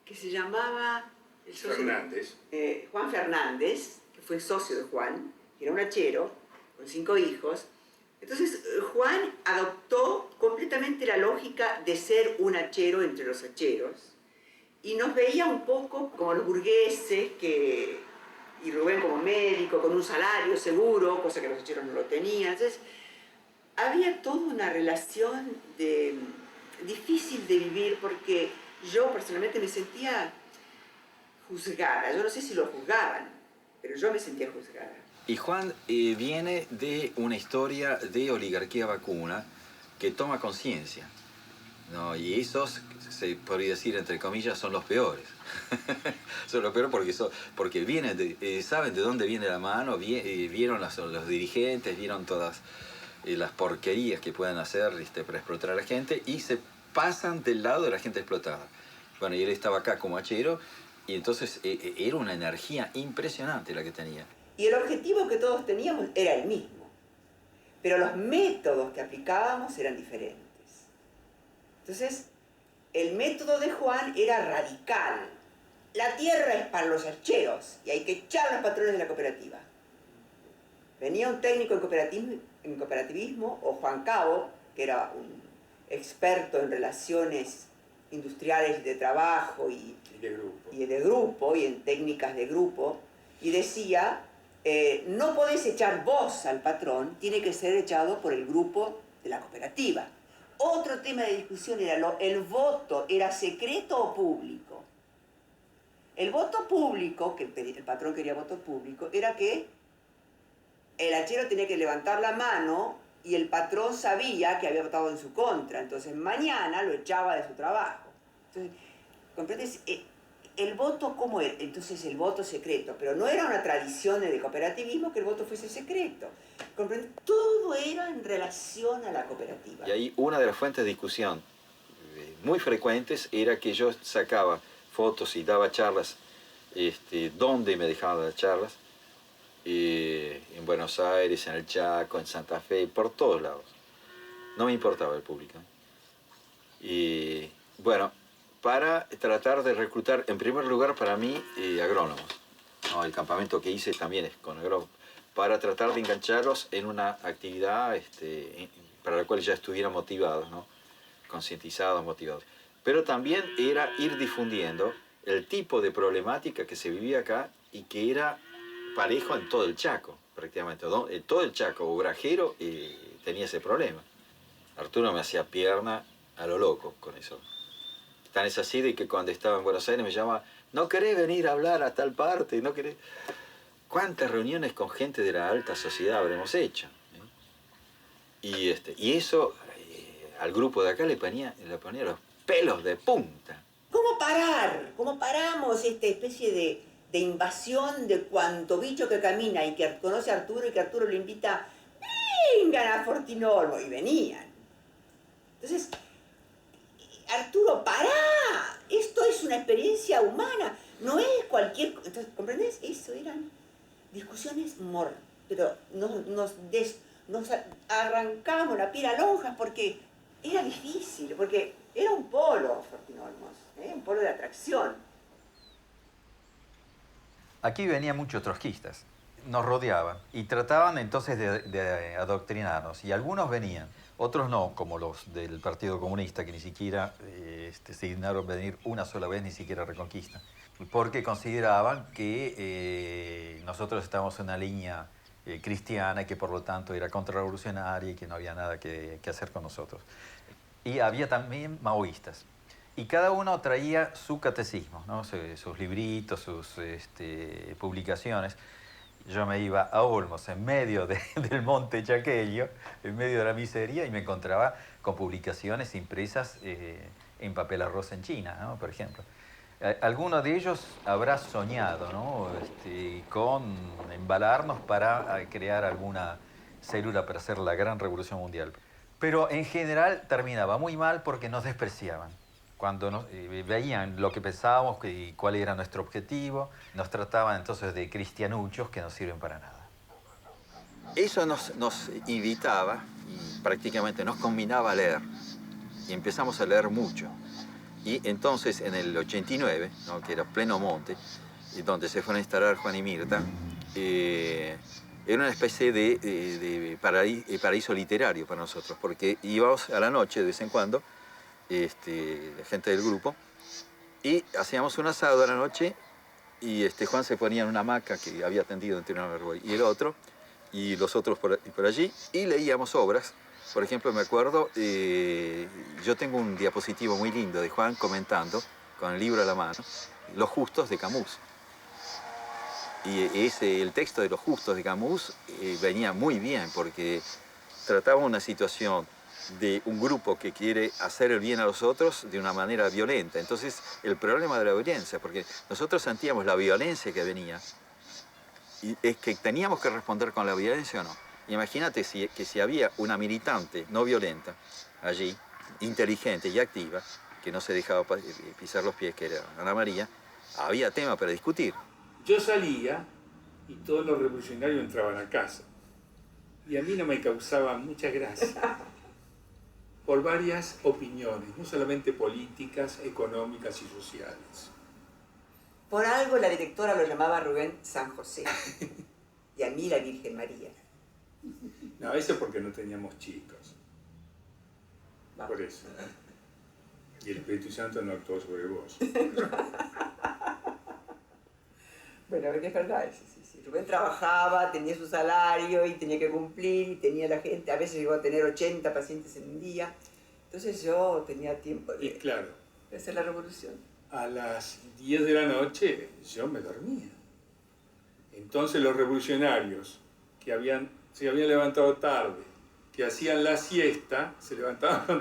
que se llamaba Juan Fernández, que fue socio de Juan, que era un hachero, con 5 hijos. Entonces Juan adoptó completamente la lógica de ser un hachero entre los hacheros, y nos veía un poco como los burgueses, y Rubén como médico, con un salario seguro, cosa que los hacheros no lo tenían. Entonces había toda una relación difícil de vivir, porque yo personalmente me sentía juzgada. Yo no sé si lo juzgaban, pero yo me sentía juzgada. Y Juan viene de una historia de oligarquía vacuna que toma conciencia, ¿no? Y esos, se podría decir entre comillas, son los peores. Son los peores porque vienen saben de dónde viene la mano, vieron los dirigentes, vieron todas las porquerías que pueden hacer para explotar a la gente, y se pasan del lado de la gente explotada. Bueno, y él estaba acá como hachero, y entonces era una energía impresionante la que tenía. Y el objetivo que todos teníamos era el mismo, pero los métodos que aplicábamos eran diferentes. Entonces, el método de Juan era radical. La tierra es para los hacheros y hay que echar a los patrones de la cooperativa. Venía un técnico en cooperativismo, o Juan Cabo, que era un experto en relaciones industriales de trabajo y de grupo y en técnicas de grupo, y decía: no podés echar vos al patrón, tiene que ser echado por el grupo de la cooperativa. Otro tema de discusión era el voto, ¿era secreto o público? El voto público, que el patrón quería voto público, era que el hachero tenía que levantar la mano y el patrón sabía que había votado en su contra, entonces mañana lo echaba de su trabajo. Entonces, ¿comprendes? el voto, ¿cómo era? Entonces el voto secreto, pero no era una tradición de cooperativismo que el voto fuese secreto. ¿Comprende? Todo era en relación a la cooperativa. Y ahí una de las fuentes de discusión muy frecuentes era que yo sacaba fotos y daba charlas donde me dejaban dar charlas, en Buenos Aires, en el Chaco, en Santa Fe, por todos lados. No me importaba el público. Y bueno, para tratar de reclutar, en primer lugar para mí, agrónomos. ¿No? El campamento que hice también es con agrónomos, para tratar de engancharlos en una actividad para la cual ya estuvieran motivados, ¿no? Concientizados, motivados. Pero también era ir difundiendo el tipo de problemática que se vivía acá y que era parejo en todo el Chaco, prácticamente. Todo el Chaco obrajero tenía ese problema. Arturo me hacía pierna a lo loco con eso. Tan es así de que cuando estaba en Buenos Aires me llamaba, ¿no querés venir a hablar a tal parte? ¿No querés? ¿Cuántas reuniones con gente de la alta sociedad habremos hecho? Y eso al grupo de acá le ponía los pelos de punta. ¿Cómo parar? ¿Cómo paramos esta especie de invasión de cuanto bicho que camina y que conoce a Arturo y que Arturo lo invita, vengan a Fortinolvo? Y venían. Entonces, Arturo, pará, esto es una experiencia humana, no es cualquier... Entonces, ¿comprendés? Eso eran discusiones pero nos arrancamos la piel a lonjas porque era difícil, porque era un polo, Fortinolmos, un polo de atracción. Aquí venían muchos trotskistas, nos rodeaban y trataban entonces de adoctrinarnos. Y algunos venían, otros no, como los del Partido Comunista, que ni siquiera se dignaron venir una sola vez, ni siquiera a Reconquista, porque consideraban que nosotros estábamos en una línea cristiana y que por lo tanto era contrarrevolucionaria y que no había nada que hacer con nosotros. Y había también maoístas. Y cada uno traía su catecismo, ¿no? Sus libritos, sus publicaciones. Yo me iba a Olmos, en medio del monte Chaqueño, en medio de la miseria, y me encontraba con publicaciones impresas en papel arroz en China, ¿no? Por ejemplo. Alguno de ellos habrá soñado, ¿no? Con embalarnos para crear alguna célula para hacer la gran revolución mundial. Pero en general terminaba muy mal porque nos despreciaban. Cuando veían lo que pensábamos y cuál era nuestro objetivo, nos trataban entonces de cristianuchos que no sirven para nada. Eso nos invitaba y prácticamente nos combinaba a leer. Y empezamos a leer mucho. Y entonces en el 89, ¿no? Que era pleno monte, donde se fueron a instalar Juan y Mirta, era una especie de paraíso literario para nosotros, porque íbamos a la noche de vez en cuando, la gente del grupo, y hacíamos un asado a la noche, y Juan se ponía en una hamaca que había tendido entre un árbol y el otro, y los otros por allí, y leíamos obras. Por ejemplo, me acuerdo, yo tengo un diapositivo muy lindo de Juan comentando, con el libro a la mano, Los Justos de Camus. Y el texto de Los Justos de Camus venía muy bien, porque trataba una situación de un grupo que quiere hacer el bien a los otros de una manera violenta. Entonces, el problema de la violencia, porque nosotros sentíamos la violencia que venía, y es que teníamos que responder con la violencia o no. Imagínate que si había una militante no violenta allí, inteligente y activa, que no se dejaba pisar los pies, que era Ana María, había tema para discutir. Yo salía y todos los revolucionarios entraban a casa. Y a mí no me causaba mucha gracia. Por varias opiniones, no solamente políticas, económicas y sociales. Por algo la directora lo llamaba Rubén San José. Y a mí la Virgen María. No, eso es porque no teníamos chicos. Por eso. Y el Espíritu Santo no actuó sobre vos. Bueno, a ver, es verdad. Sí. Rubén trabajaba, tenía su salario y tenía que cumplir, y tenía la gente, a veces llegó a tener 80 pacientes en un día. Entonces yo tenía tiempo de hacer la revolución. A las 10 de la noche yo me dormía. Entonces los revolucionarios que se habían levantado tarde, que hacían la siesta, se levantaban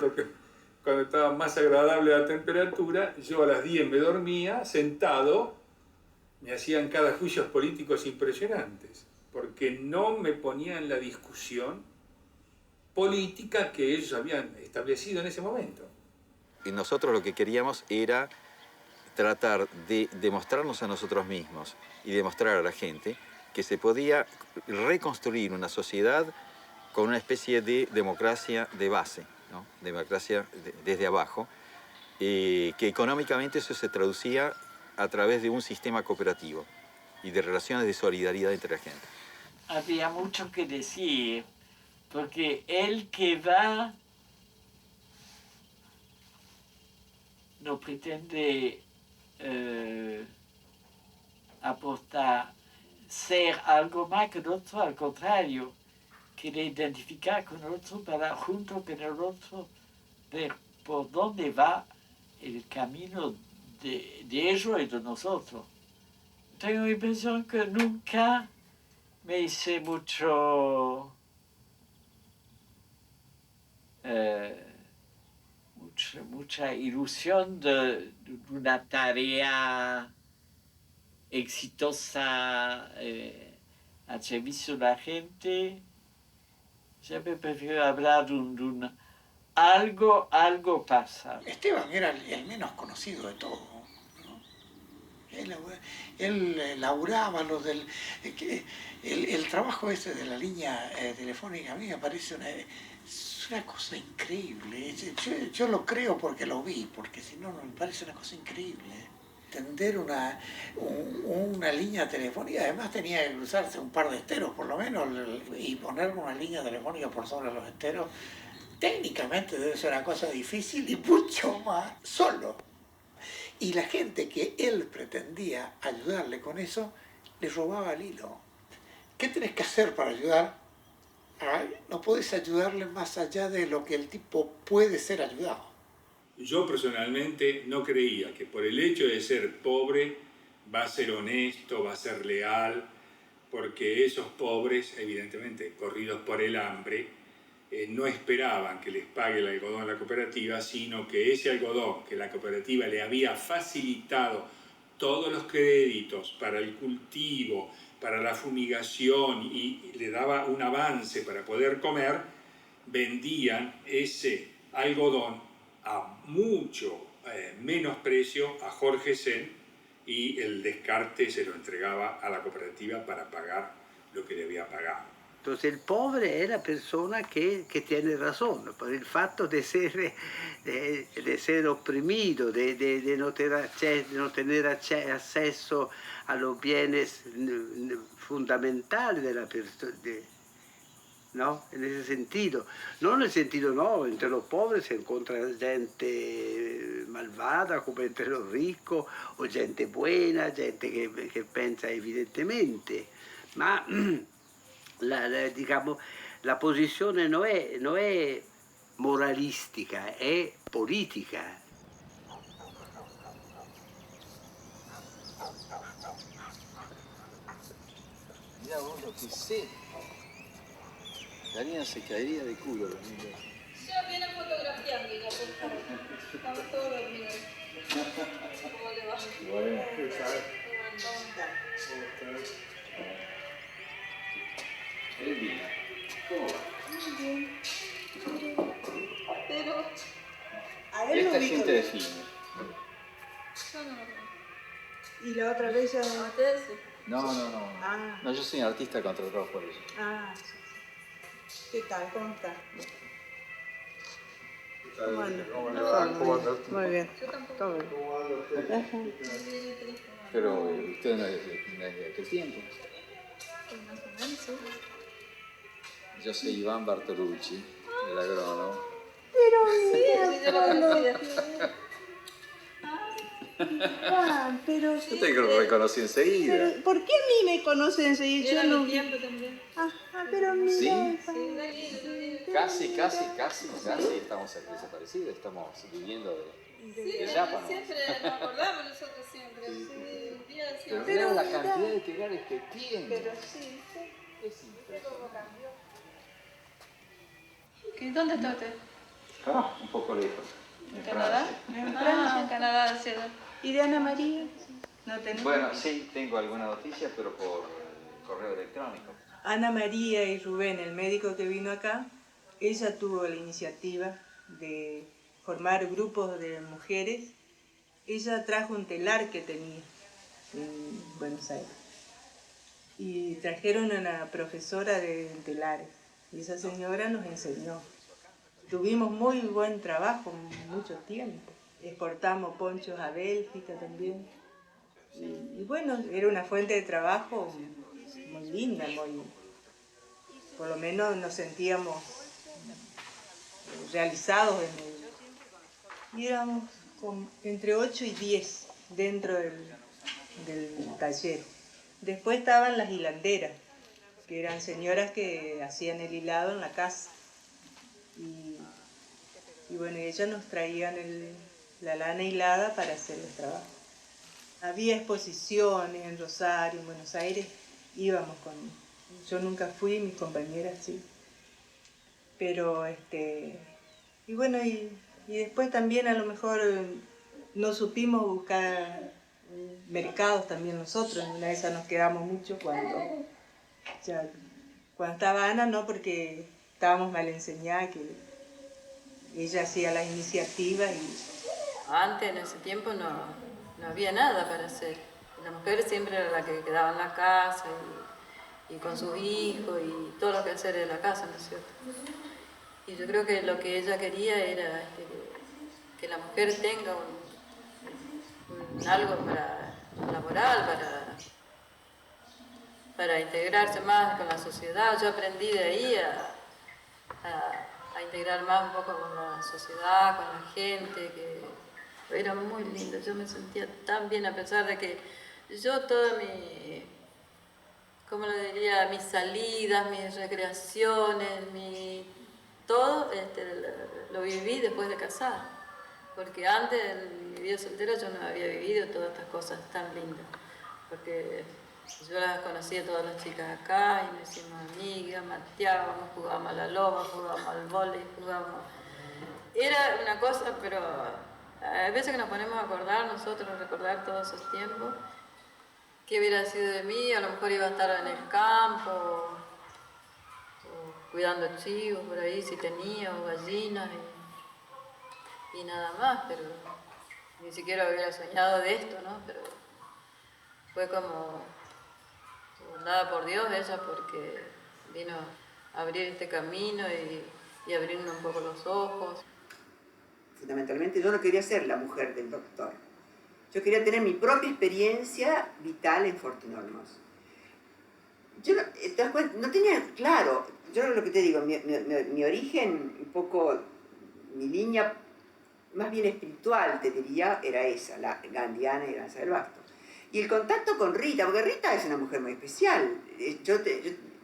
cuando estaba más agradable la temperatura, yo a las 10 me dormía sentado, me hacían cada juicios políticos impresionantes, porque no me ponía en la discusión política que ellos habían establecido en ese momento. Y nosotros lo que queríamos era tratar de demostrarnos a nosotros mismos y demostrar a la gente que se podía reconstruir una sociedad con una especie de democracia de base, ¿no? Democracia desde abajo, que económicamente eso se traducía a través de un sistema cooperativo y de relaciones de solidaridad entre la gente. Había mucho que decir, porque el que va no pretende aportar ser algo más que el otro, al contrario, quiere identificar con el otro para junto con el otro ver por dónde va el camino de ellos y de nosotros. Tengo la impresión que nunca me hice mucha ilusión de una tarea exitosa al servicio de la gente. Siempre prefiero hablar de algo pasa. Esteban era el menos conocido de todos, ¿no? Él laburaba el trabajo ese de la línea telefónica. A mí me parece una cosa increíble. Yo lo creo porque lo vi, porque si no, me parece una cosa increíble. Tender una línea telefónica, además tenía que cruzarse un par de esteros por lo menos, y poner una línea telefónica por sobre los esteros, técnicamente debe ser una cosa difícil y mucho más solo. Y la gente que él pretendía ayudarle con eso, le robaba el hilo. ¿Qué tenés que hacer para ayudar? No podés ayudarle más allá de lo que el tipo puede ser ayudado. Yo personalmente no creía que por el hecho de ser pobre va a ser honesto, va a ser leal, porque esos pobres, evidentemente corridos por el hambre, no esperaban que les pague el algodón a la cooperativa, sino que ese algodón que la cooperativa le había facilitado todos los créditos para el cultivo, para la fumigación y le daba un avance para poder comer, vendían ese algodón a mucho menos precio a Jorge Sen y el descarte se lo entregaba a la cooperativa para pagar lo que le había pagado. Entonces el pobre es la persona que tiene razón por el fato de ser oprimido, de no tener acceso a los bienes fundamentales de la persona. ¿No? En ese sentido. No en el sentido, no, entre los pobres se encuentra gente malvada como entre los ricos, o gente buena, gente que pensa evidentemente, ma digamos, la posizione non è moralistica, è politica. Mira vos lo que sé. Karina se caería de culo. Ya vienen fotografiando ya, por favor. Estamos todos dormidos. ¿Cómo le va? Bueno, ¿qué tal? Elvina, ¿cómo va? Muy bien. Pero A él Esta lo vi gente con- de cine. yo no. Y la otra vez ya... ¿Ustedes sí? No. Ah. No, yo soy un artista contratado por ellos. Ah, sí, sí. ¿Qué tal? ¿Cómo está? ¿Cómo anda? ¿Cómo anda? Muy bien. Yo tampoco. Todo bien. Ajá. Pero usted no es de aquel tiempo. Más o menos, sí. Yo soy Iván Bartolucci, el agrónomo. Pero Sí, yo lo conocía. Juan, pero Yo te reconocí enseguida. Pero, ¿por qué a mí me conocen si yo Era no? mi tiempo también. Ajá, pero mira. ¿Sí? Sí, Casi estamos desaparecidos, estamos viviendo de sí, Yapa, ¿no? siempre nos acordamos nosotros siempre. Sí, un día Pero decíamos. mirá la cantidad de tegares que tiene. Pero sí. Es impresionante. ¿Dónde está usted? Un poco lejos. ¿En Canadá? En Francia. En Canadá, ciudad. ¿Y de Ana María? No tenés. Bueno, sí, tengo alguna noticia, pero por correo electrónico. Ana María y Rubén, el médico que vino acá, ella tuvo la iniciativa de formar grupos de mujeres. Ella trajo un telar que tenía en Buenos Aires y trajeron a una profesora de telares y esa señora nos enseñó. Tuvimos muy buen trabajo, mucho tiempo. Exportamos ponchos a Bélgica también. Y bueno, era una fuente de trabajo muy linda, por lo menos nos sentíamos realizados en ello. Y éramos entre 8 y 10 dentro del taller. Después estaban las hilanderas, que eran señoras que hacían el hilado en la casa. Y bueno, ellas nos traían la lana hilada para hacer el trabajo. Había exposiciones en Rosario, en Buenos Aires, íbamos yo nunca fui, mis compañeras sí. Pero y bueno, y después también a lo mejor no supimos buscar mercados también nosotros, en una de esas nos quedamos mucho cuando estaba Ana, no, porque estábamos mal enseñadas, que ella hacía las iniciativas y... Antes, en ese tiempo, no había nada para hacer. La mujer siempre era la que quedaba en la casa y con sus hijos y todo lo que hacer de la casa, ¿no es cierto? Y yo creo que lo que ella quería era que la mujer tenga algo para laboral, para integrarse más con la sociedad. Yo aprendí de ahí a integrar más un poco con la sociedad, con la gente, que era muy lindo. Yo me sentía tan bien, a pesar de que yo toda ¿cómo le diría? Mis salidas, mis recreaciones, todo lo viví después de casar. Porque antes, en mi vida soltera, yo no había vivido todas estas cosas tan lindas. Porque yo las conocí a todas las chicas acá y nos hicimos amigas, mateábamos, jugábamos a la loba, jugábamos al vóley, jugábamos... Era una cosa, pero a veces que nos ponemos a acordar nosotros, recordar todos esos tiempos, qué hubiera sido de mí, a lo mejor iba a estar en el campo, o cuidando chivos por ahí si tenía, o gallinas, y nada más, pero ni siquiera hubiera soñado de esto, ¿no? Pero fue como dada por Dios ella, porque vino a abrir este camino y abrirnos un poco los ojos. Fundamentalmente yo no quería ser la mujer del doctor. Yo quería tener mi propia experiencia vital en Fortuna Olmos. Yo no tenía claro, yo lo que te digo, mi origen, un poco, mi línea más bien espiritual, te diría, era esa, la gandiana y Gansa del Basto. Y el contacto con Rita, porque Rita es una mujer muy especial.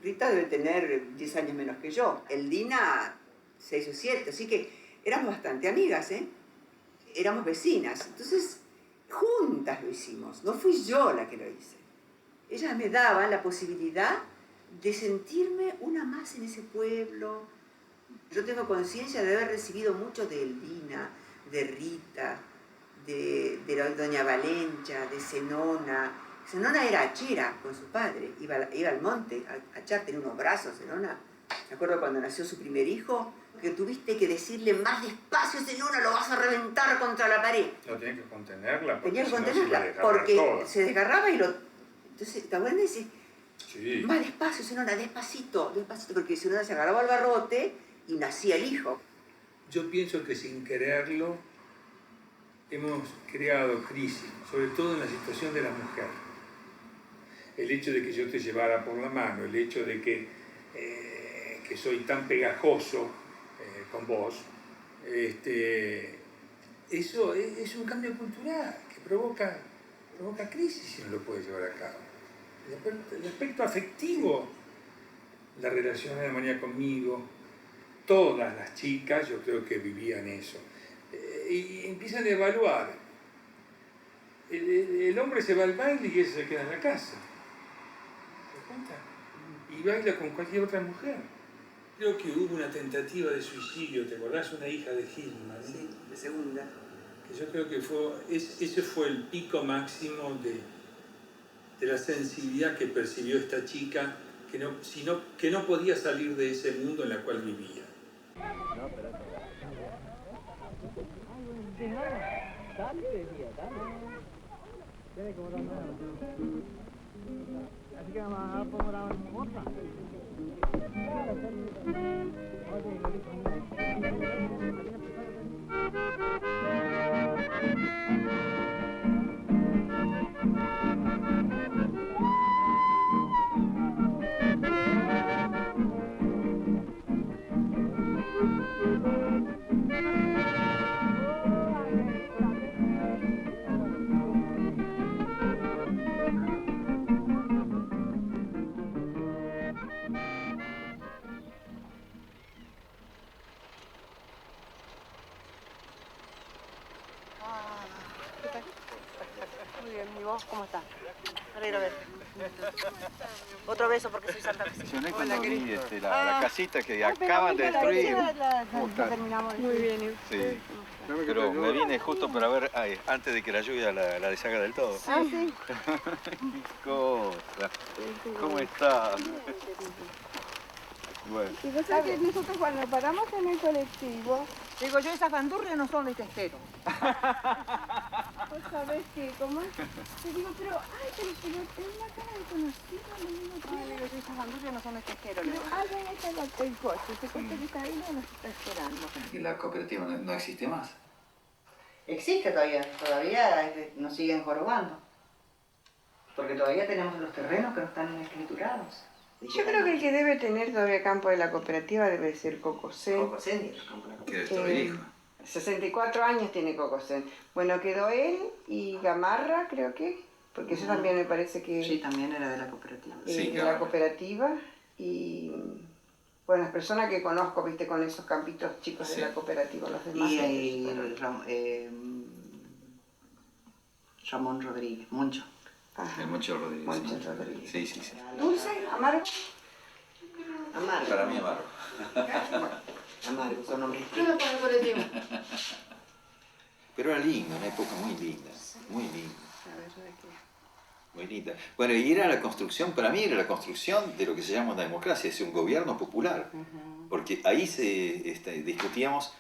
Rita debe tener 10 años menos que yo. El Dina, 6 o 7, así que éramos bastante amigas, ¿eh? Éramos vecinas. Entonces, juntas lo hicimos, no fui yo la que lo hice. Ellas me daban la posibilidad de sentirme una más en ese pueblo. Yo tengo conciencia de haber recibido mucho de Eldina, de Rita, de doña Valencha, de Zenona. Zenona era hachera con su padre, iba al monte a hachar, tenía unos brazos, Zenona. Me acuerdo cuando nació su primer hijo, que tuviste que decirle más despacio, Zenona, lo vas a reventar contra la pared. No, tenía que contenerla. Tenía que contenerla, porque se desgarraba y lo... Entonces, ¿te acuerdas? Dice, sí. Más despacio, Zenona, despacito, porque Zenona se agarraba al barrote y nacía el hijo. Yo pienso que sin quererlo hemos creado crisis, sobre todo en la situación de la mujer. El hecho de que yo te llevara por la mano, el hecho de que soy tan pegajoso con vos, eso es un cambio cultural que provoca crisis si no lo puedes llevar a cabo. El aspecto afectivo, la relación de María conmigo, todas las chicas yo creo que vivían eso. Y empiezan a evaluar. El hombre se va al baile y ella se queda en la casa. ¿Te das cuenta? Y baila con cualquier otra mujer. Creo que hubo una tentativa de suicidio, ¿te acordás? Una hija de Gilman. Sí, de segunda. Que yo creo que ese fue el pico máximo de la sensibilidad que percibió esta chica, que no podía salir de ese mundo en el cual vivía. Así que vamos a poner otra. Muy bien, ¿y vos cómo estás? Me alegro verte. Otro beso porque soy Santa Cristina. Cuando vi la casita que acaban de destruir. Terminamos. Muy bien. Sí. Pero me vine justo para ver antes de que la lluvia la deshaga del todo. Ah, sí. Qué cosa. ¿Cómo estás? Bueno. Y vos sabés que nosotros cuando paramos en el colectivo, digo yo, esas bandurrias no son de testero. vos sabés que, ¿cómo es? Te digo, pero tengo una cara de conocido, no digo, digo yo, esas bandurrias no son de testero. Pero alguien está en el coche, ese coche que está ahí no nos está esperando. ¿Y la cooperativa no existe más? Existe todavía nos siguen jorobando. Porque todavía tenemos los terrenos que no están escriturados. Yo creo que el que debe tener todavía campo de la cooperativa debe ser Cocosén. Cocosén y el campo de la Que es tu hijo. 64 años tiene Cocosén. Bueno, quedó él y Gamarra, creo que, porque eso también me parece que... Sí, también era de la cooperativa. Sí, de la cooperativa. Y bueno, las personas que conozco, viste, con esos campitos chicos de la cooperativa, los demás. Y Ramón Rodríguez, Moncho. Ajá. El Moncho Rodríguez. Moncho Rodríguez. Sí, sí, sí. ¿Dulce? ¿Amargo? Amargo. Para mí amargo. Amargo, son nombres. Pero era lindo, una época muy linda, muy linda. Muy linda. Bueno, y era la construcción, para mí era la construcción de lo que se llama una democracia, es un gobierno popular. Porque ahí discutíamos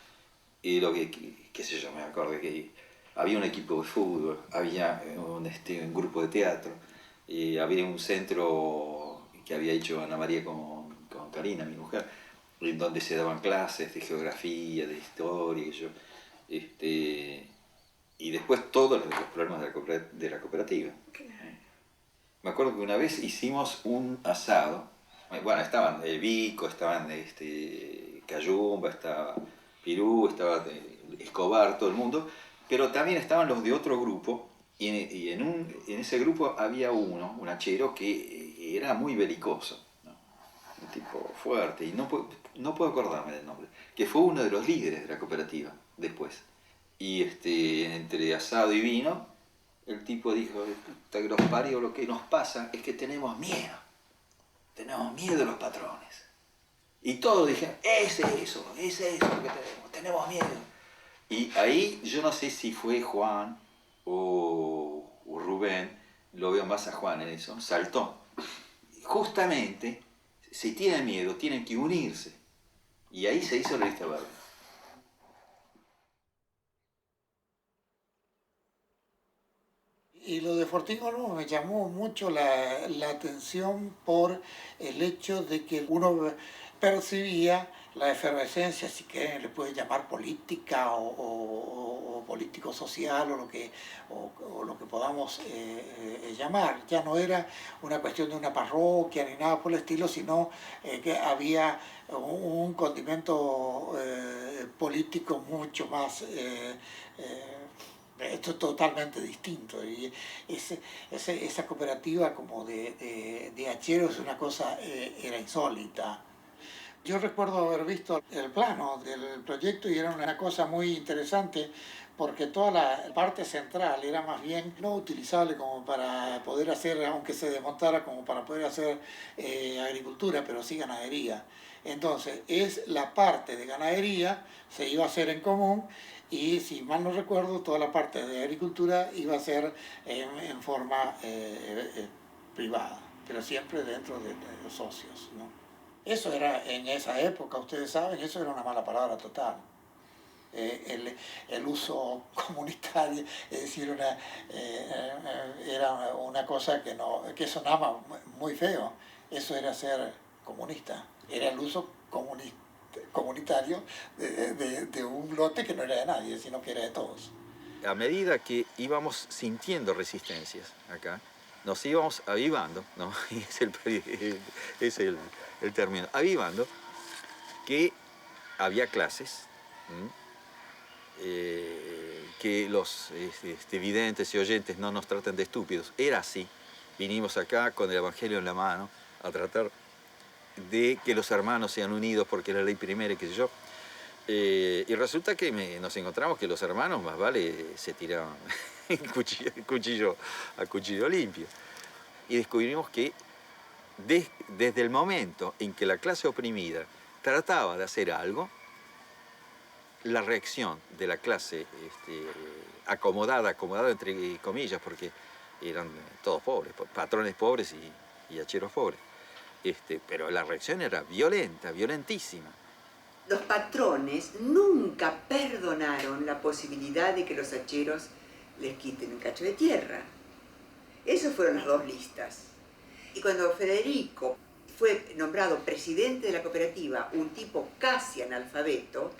lo que, qué sé yo, me acuerdo que había un equipo de fútbol, había un grupo de teatro, había un centro que había hecho Ana María con Karina, mi mujer, en donde se daban clases de geografía, de historia, y después todos los problemas de la cooperativa. Me acuerdo que una vez hicimos un asado, bueno, estaban Vico, estaban Cayumba, estaba Pirú, estaba Escobar, todo el mundo, pero también estaban los de otro grupo, y en ese grupo había un hachero que era muy belicoso, ¿no? Un tipo fuerte, y no puedo acordarme del nombre, que fue uno de los líderes de la cooperativa después. Y entre asado y vino, el tipo dijo, puta que los parió, lo que nos pasa es que tenemos miedo de los patrones. Y todos dijeron, es eso lo que tenemos miedo. Y ahí, yo no sé si fue Juan o Rubén, lo veo más a Juan en eso, saltó. Justamente, si tienen miedo, tienen que unirse. Y ahí se hizo la lista verde. Y lo de Fortín Olmo me llamó mucho la atención por el hecho de que uno percibía la efervescencia, si quieren le puede llamar política o político-social o lo que podamos llamar. Ya no era una cuestión de una parroquia ni nada por el estilo, sino que había un condimento político mucho más... esto es totalmente distinto, y esa cooperativa como de hacheros es una cosa, era insólita. Yo recuerdo haber visto el plano del proyecto y era una cosa muy interesante porque toda la parte central era más bien no utilizable como para poder hacer, aunque se desmontara, como para poder hacer agricultura, pero sí ganadería. Entonces, es la parte de ganadería, se iba a hacer en común, y si mal no recuerdo, toda la parte de agricultura iba a ser en forma privada, pero siempre dentro de los socios, ¿no? Eso era, en esa época, ustedes saben, eso era una mala palabra total. El uso comunitario, es decir, era una cosa que sonaba muy feo. Eso era ser comunista, era el uso comunitario de un lote que no era de nadie, sino que era de todos. A medida que íbamos sintiendo resistencias acá, nos íbamos avivando, ¿no? Es el término, avivando, que había clases, que los videntes y oyentes no nos traten de estúpidos. Era así. Vinimos acá con el Evangelio en la mano a tratar de que los hermanos sean unidos porque es la ley primera y qué sé yo. Y resulta que nos encontramos que los hermanos más vale se tiraban a cuchillo limpio. Y descubrimos que desde el momento en que la clase oprimida trataba de hacer algo, la reacción de la clase acomodada entre comillas, porque eran todos pobres, patrones pobres y hacheros pobres, pero la reacción era violenta, violentísima. Los patrones nunca perdonaron la posibilidad de que los hacheros les quiten un cacho de tierra. Esas fueron las dos listas. Y cuando Federico fue nombrado presidente de la cooperativa, un tipo casi analfabeto,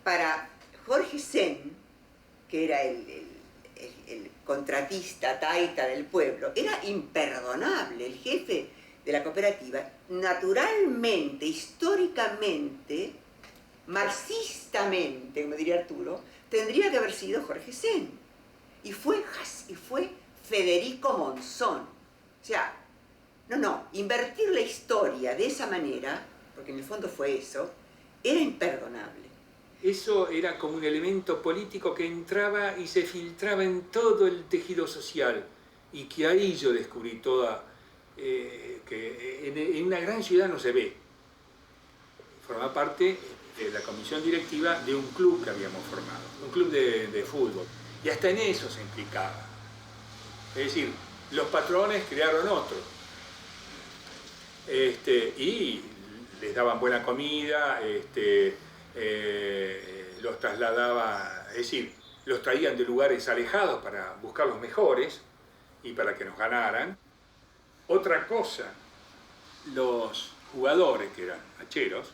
para Jorge Sen, que era el contratista taita del pueblo, era imperdonable. El jefe de la cooperativa, naturalmente, históricamente, marxistamente, como diría Arturo, tendría que haber sido Jorge Sen. Y fue Federico Monzón. O sea, invertir la historia de esa manera, porque en el fondo fue eso, era imperdonable. Eso era como un elemento político que entraba y se filtraba en todo el tejido social, y que ahí yo descubrí que en una gran ciudad no se ve. Formaba parte de la comisión directiva de un club que habíamos formado, un club de fútbol, y hasta en eso se implicaba. Es decir, los patrones crearon otro, y les daban buena comida, los trasladaba, es decir, los traían de lugares alejados para buscar los mejores y para que nos ganaran. Otra cosa, los jugadores, que eran hacheros,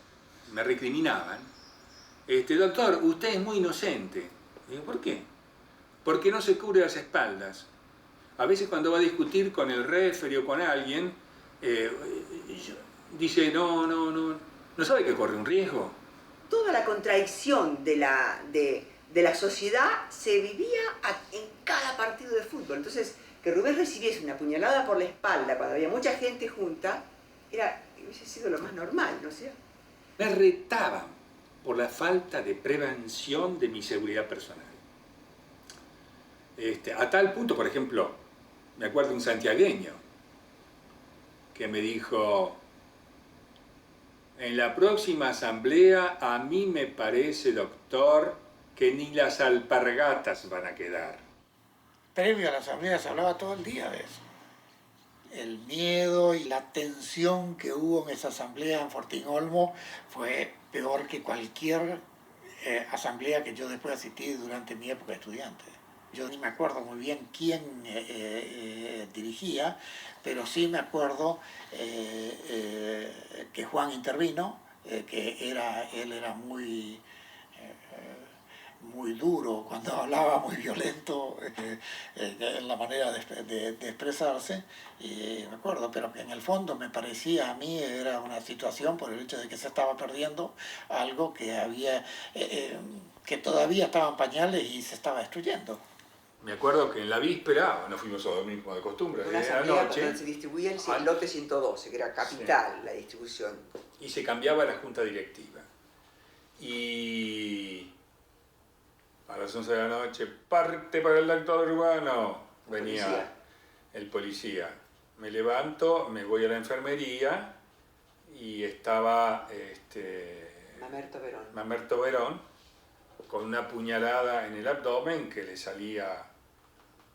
me recriminaban. Doctor, usted es muy inocente. Y digo, ¿por qué? Porque no se cubre las espaldas. A veces cuando va a discutir con el referee o con alguien, dice, no sabe que corre un riesgo. Toda la contradicción de la sociedad se vivía en cada partido de fútbol. Entonces, que Rubén recibiese una puñalada por la espalda cuando había mucha gente junta, hubiese sido lo más normal, ¿no es cierto? Me retaban por la falta de prevención de mi seguridad personal. A tal punto, por ejemplo, me acuerdo de un santiagueño que me dijo: en la próxima asamblea a mí me parece, doctor, que ni las alpargatas van a quedar. Previo a la asamblea se hablaba todo el día de eso. El miedo y la tensión que hubo en esa asamblea en Fortín Olmo fue peor que cualquier asamblea que yo después asistí durante mi época de estudiante. Yo ni me acuerdo muy bien quién dirigía, pero sí me acuerdo que Juan intervino, que él era muy duro cuando hablaba, muy violento en la manera de expresarse, y me acuerdo, pero que en el fondo me parecía a mí era una situación por el hecho de que se estaba perdiendo algo que había, que todavía estaba en pañales y se estaba destruyendo. Me acuerdo que en la víspera, no fuimos a dormir como de costumbre, una asamblea donde se distribuía el lote 112, que era capital, sí, la distribución. Y se cambiaba la junta directiva. Y a las 11 de la noche, parte para el doctor Urbano. Venía el policía. Me levanto, me voy a la enfermería y estaba Mamerto Verón con una puñalada en el abdomen que le salía,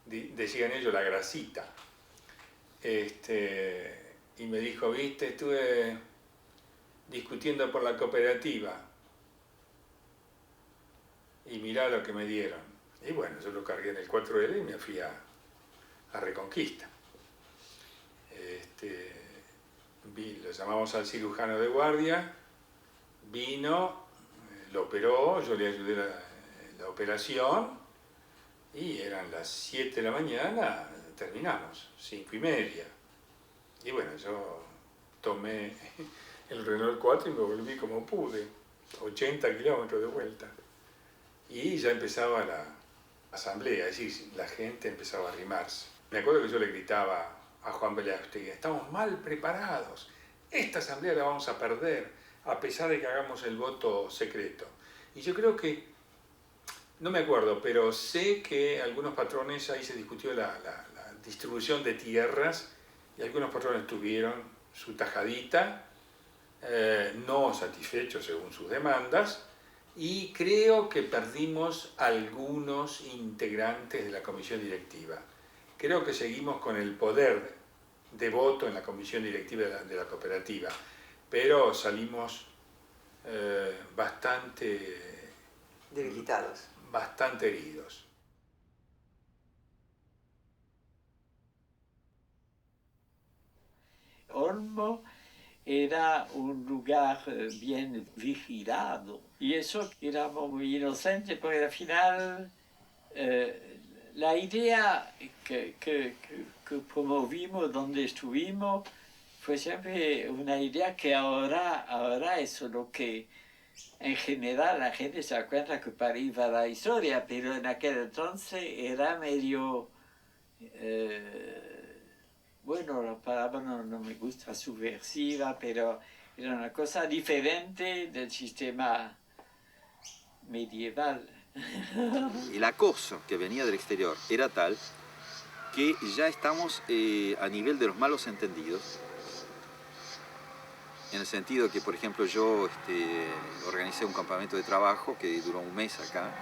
decían ellos, la grasita. Y me dijo, viste, estuve discutiendo por la cooperativa y mirá lo que me dieron. Y bueno, yo lo cargué en el 4L y me fui a Reconquista. Lo llamamos al cirujano de guardia, vino, lo operó, yo le ayudé la operación y eran las 7 de la mañana, terminamos, 5:30. Y bueno, yo tomé el Renault 4 y me volví como pude, 80 kilómetros de vuelta. Y ya empezaba la asamblea, es decir, la gente empezaba a arrimarse. Me acuerdo que yo le gritaba a Juan Belaústegui, estamos mal preparados, esta asamblea la vamos a perder, a pesar de que hagamos el voto secreto. Y yo creo que, no me acuerdo, pero sé que algunos patrones, ahí se discutió la distribución de tierras, y algunos patrones tuvieron su tajadita, no satisfechos según sus demandas, y creo que perdimos algunos integrantes de la comisión directiva. Creo que seguimos con el poder de voto en la comisión directiva de la cooperativa, pero salimos bastante debilitados, bastante heridos. Olmo era un lugar bien vigilado y eso éramos muy inocentes porque al final la idea que promovimos donde estuvimos fue siempre una idea que ahora es lo que en general la gente se da cuenta que para ahí va la historia, pero en aquel entonces era medio, bueno, la palabra no me gusta, subversiva, pero era una cosa diferente del sistema medieval. El acoso que venía del exterior era tal que ya estamos a nivel de los malos entendidos, en el sentido que, por ejemplo, yo organicé un campamento de trabajo que duró un mes acá,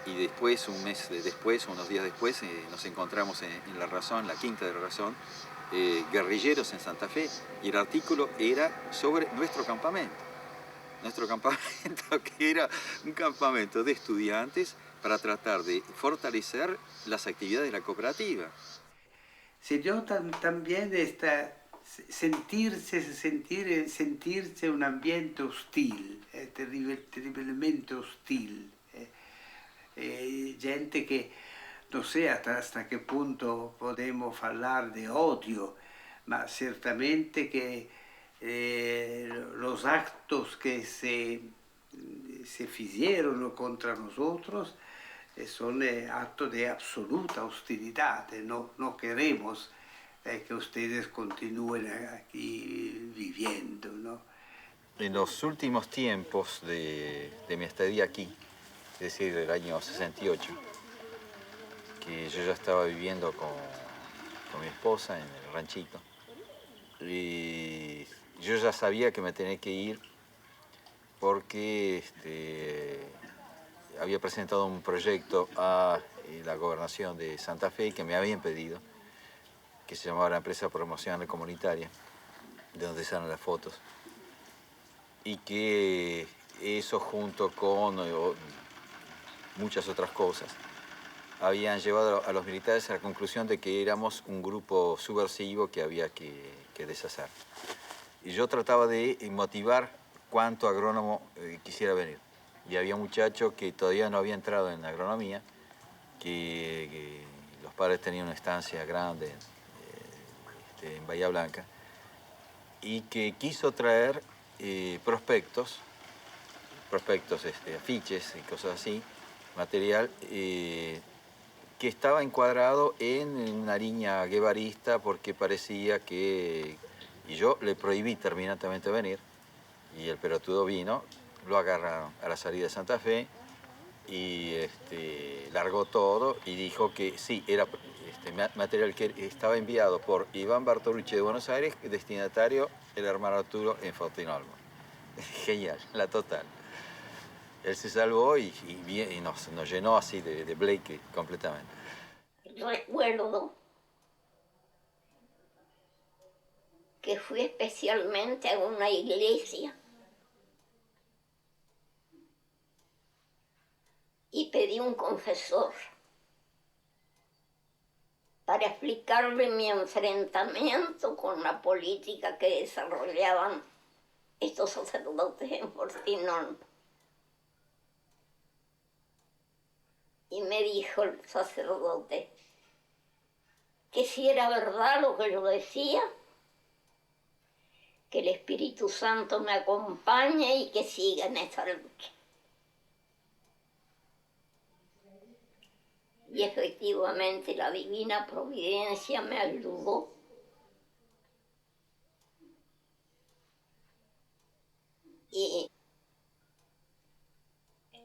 y después, un mes después, unos días después, nos encontramos en La Razón, la Quinta de La Razón, guerrilleros en Santa Fe, y el artículo era sobre nuestro campamento, que era un campamento de estudiantes para tratar de fortalecer las actividades de la cooperativa. Se dio también sentirse un ambiente hostil, terriblemente hostil. Gente que no sé hasta qué punto podemos hablar de odio, ma ciertamente que los actos que se hicieron contra nosotros son actos de absoluta hostilidad. No queremos que ustedes continúen aquí viviendo, ¿no? En los últimos tiempos de mi estadía aquí, es decir, del año 68, que yo ya estaba viviendo con mi esposa en el ranchito, y yo ya sabía que me tenía que ir porque había presentado un proyecto a la gobernación de Santa Fe que me habían pedido, que se llamaba la Empresa Promocional Comunitaria, de donde salen las fotos, y que eso junto con muchas otras cosas habían llevado a los militares a la conclusión de que éramos un grupo subversivo que había que deshacer. Y yo trataba de motivar cuánto agrónomo quisiera venir. Y había un muchacho que todavía no había entrado en agronomía, que los padres tenían una estancia grande en Bahía Blanca, y que quiso traer prospectos, afiches y cosas así, material que estaba encuadrado en una línea guevarista porque parecía que... Y yo le prohibí terminantemente venir, y el pelotudo vino, lo agarraron a la salida de Santa Fe, y largó todo y dijo que sí, era material que estaba enviado por Iván Bartolucci de Buenos Aires, destinatario el hermano Arturo en Fortín Olmo. Genial, la total. Él se salvó y nos llenó así de Blake completamente. Recuerdo que fui especialmente a una iglesia y pedí un confesor para explicarle mi enfrentamiento con la política que desarrollaban estos sacerdotes en Fortín Olmo. Y me dijo el sacerdote que si era verdad lo que yo decía, que el Espíritu Santo me acompañe y que siga en esta lucha. Y efectivamente la divina providencia me ayudó. Y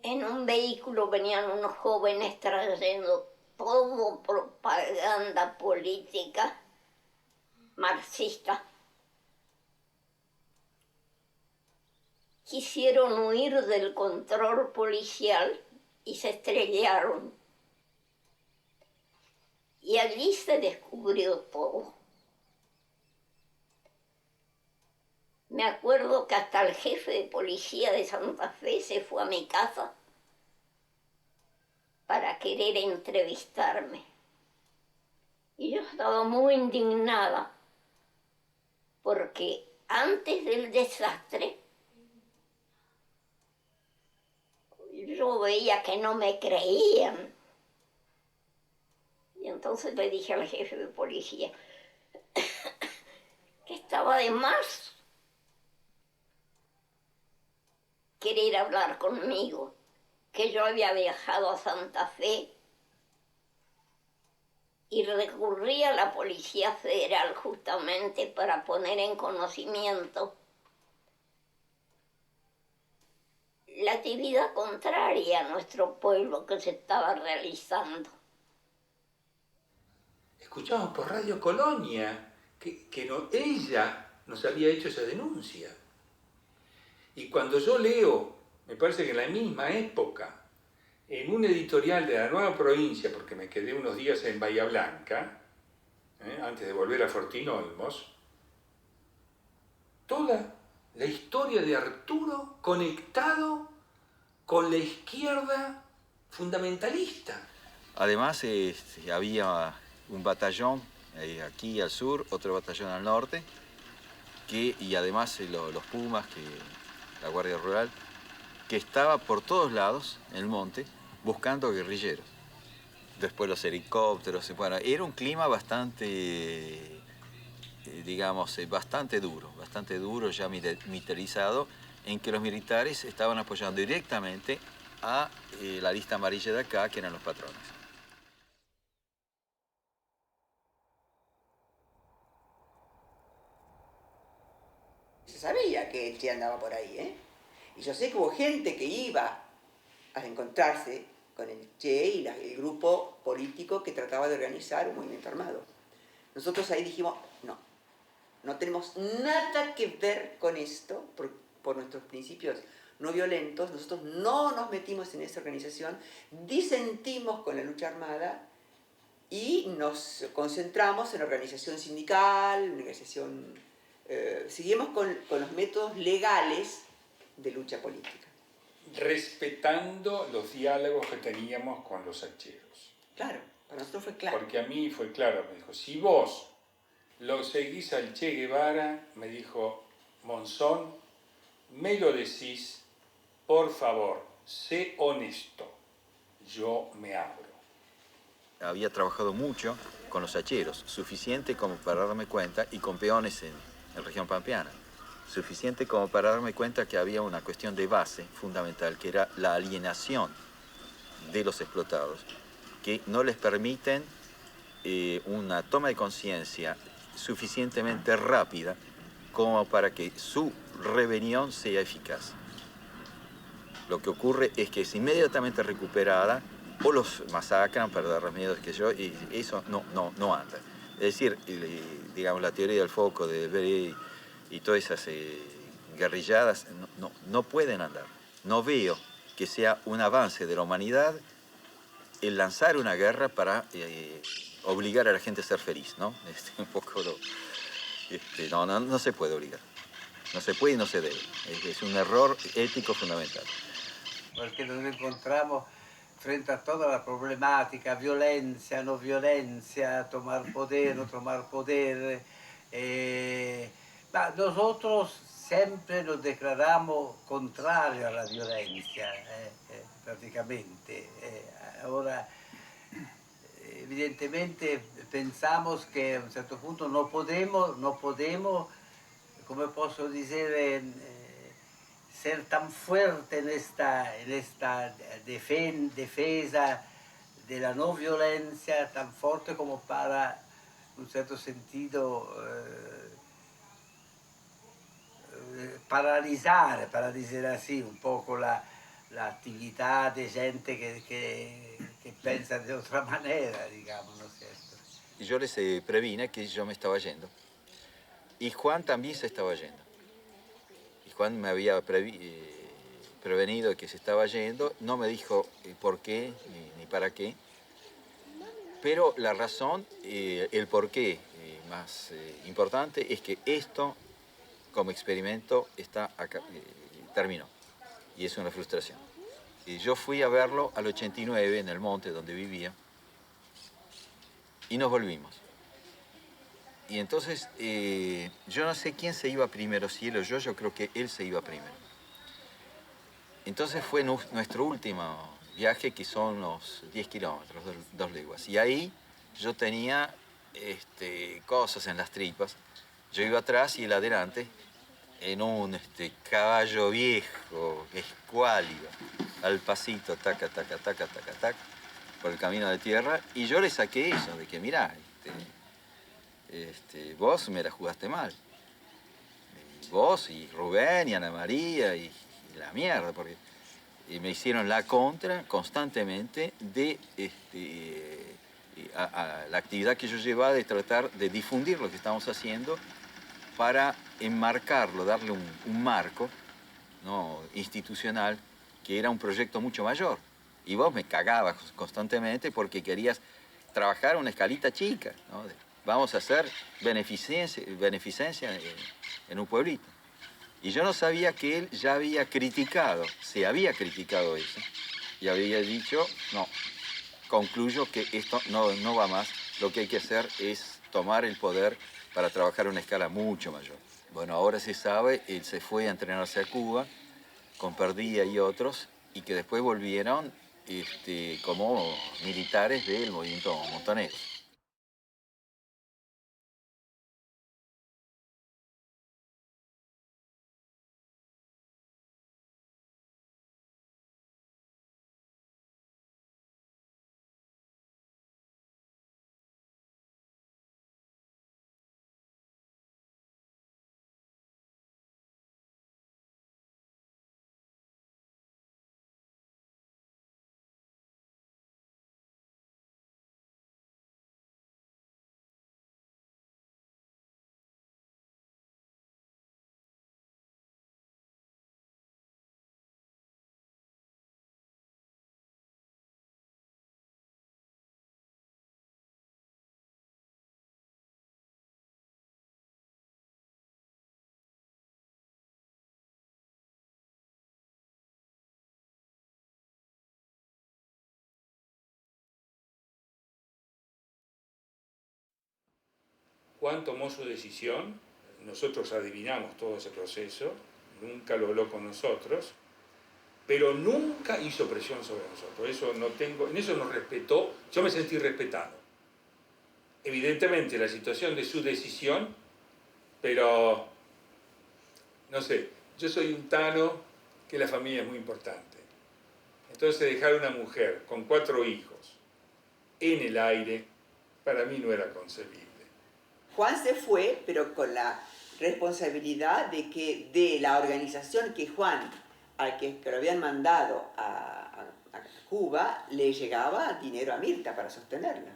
en un vehículo venían unos jóvenes trayendo todo propaganda política marxista. Quisieron huir del control policial y se estrellaron. Y allí se descubrió todo. Me acuerdo que hasta el jefe de policía de Santa Fe se fue a mi casa para querer entrevistarme. Y yo estaba muy indignada porque antes del desastre yo veía que no me creían. Y entonces le dije al jefe de policía que estaba de más querer hablar conmigo, que yo había viajado a Santa Fe y recurrí a la Policía Federal justamente para poner en conocimiento la actividad contraria a nuestro pueblo que se estaba realizando. Escuchamos por Radio Colonia que ella nos había hecho esa denuncia. Y cuando yo leo, me parece que en la misma época, en un editorial de La Nueva Provincia, porque me quedé unos días en Bahía Blanca, antes de volver a Fortín Olmos, toda la historia de Arturo conectado con la izquierda fundamentalista. Además, había un batallón aquí al sur, otro batallón al norte, y además los Pumas, la Guardia Rural, que estaba por todos lados en el monte buscando guerrilleros. Después los helicópteros, bueno, era un clima bastante, digamos, bastante duro, ya militarizado, en que los militares estaban apoyando directamente a la lista amarilla de acá, que eran los patrones. Se sabía que el Che andaba por ahí, ¿eh? Y yo sé que hubo gente que iba a encontrarse con el Che y el grupo político que trataba de organizar un movimiento armado. Nosotros ahí dijimos, no tenemos nada que ver con esto, por nuestros principios no violentos. Nosotros no nos metimos en esa organización, disentimos con la lucha armada y nos concentramos en la organización sindical, seguimos con los métodos legales de lucha política. Respetando los diálogos que teníamos con los hacheros. Claro, para nosotros fue claro. Porque a mí fue claro, me dijo, si vos lo seguís al Che Guevara, me dijo, Monzón, me lo decís, por favor, sé honesto, yo me abro. Había trabajado mucho con los hacheros, suficiente como para darme cuenta, y con peones en región pampeana, suficiente como para darme cuenta que había una cuestión de base fundamental, que era la alienación de los explotados, que no les permiten una toma de conciencia suficientemente rápida como para que su rebelión sea eficaz. Lo que ocurre es que es inmediatamente recuperada o los masacran para dar miedo, que yo, y eso no anda. Es decir, digamos, la teoría del foco de Beret y todas esas guerrilladas no pueden andar. No veo que sea un avance de la humanidad el lanzar una guerra para obligar a la gente a ser feliz, ¿no? Un poco no se puede obligar. No se puede y no se debe. Es un error ético fundamental. Porque nos encontramos frente a toda la problemática, violencia, no violencia, tomar poder, no tomar poder. Nosotros siempre nos declaramos contrarios a la violencia, prácticamente. Ahora, evidentemente pensamos que a un certo punto no podemos, come posso dire, ser tan fuerte en esta defensa de la no violencia, tan fuerte como para, en un cierto sentido, paralizar, para decir así, un poco la actividad de gente que piensa de otra manera, digamos, ¿no es cierto? Y yo les previne que yo me estaba yendo. Y Juan también se estaba yendo. Y Juan me había prevenido que se estaba yendo. No me dijo por qué ni para qué. Pero la razón, el por qué más importante es que esto, como experimento, terminó. Y es una frustración. Y yo fui a verlo al 89 en el monte donde vivía. Y nos volvimos. Y entonces, yo no sé quién se iba primero, si él o yo creo que él se iba primero. Entonces fue nuestro último viaje, que son unos 10 kilómetros, 2 leguas. Y ahí yo tenía cosas en las tripas. Yo iba atrás y él adelante, en un caballo viejo, escuálido, al pasito, taca, taca, taca, taca, taca, por el camino de tierra. Y yo le saqué eso, de que mirá, vos me la jugaste mal. Vos y Rubén y Ana María y la mierda, porque me hicieron la contra constantemente de la actividad que yo llevaba de tratar de difundir lo que estamos haciendo para enmarcarlo, darle un marco, ¿no?, institucional, que era un proyecto mucho mayor. Y vos me cagabas constantemente porque querías trabajar una escalita chica, ¿no? Vamos a hacer beneficencia en un pueblito. Y yo no sabía que él ya había criticado, se había criticado eso, y había dicho, no, concluyo que esto no va más, lo que hay que hacer es tomar el poder para trabajar a una escala mucho mayor. Bueno, ahora se sabe, él se fue a entrenarse a Cuba, con Perdía y otros, y que después volvieron como militares del movimiento montonero. Juan tomó su decisión, nosotros adivinamos todo ese proceso, nunca lo habló con nosotros, pero nunca hizo presión sobre nosotros. En eso nos respetó, yo me sentí respetado. Evidentemente la situación de su decisión, pero no sé, yo soy un tano que la familia es muy importante. Entonces dejar a una mujer con 4 hijos en el aire, para mí no era concebible. Juan se fue, pero con la responsabilidad de la organización que Juan al que lo habían mandado a Cuba, le llegaba dinero a Mirta para sostenerla.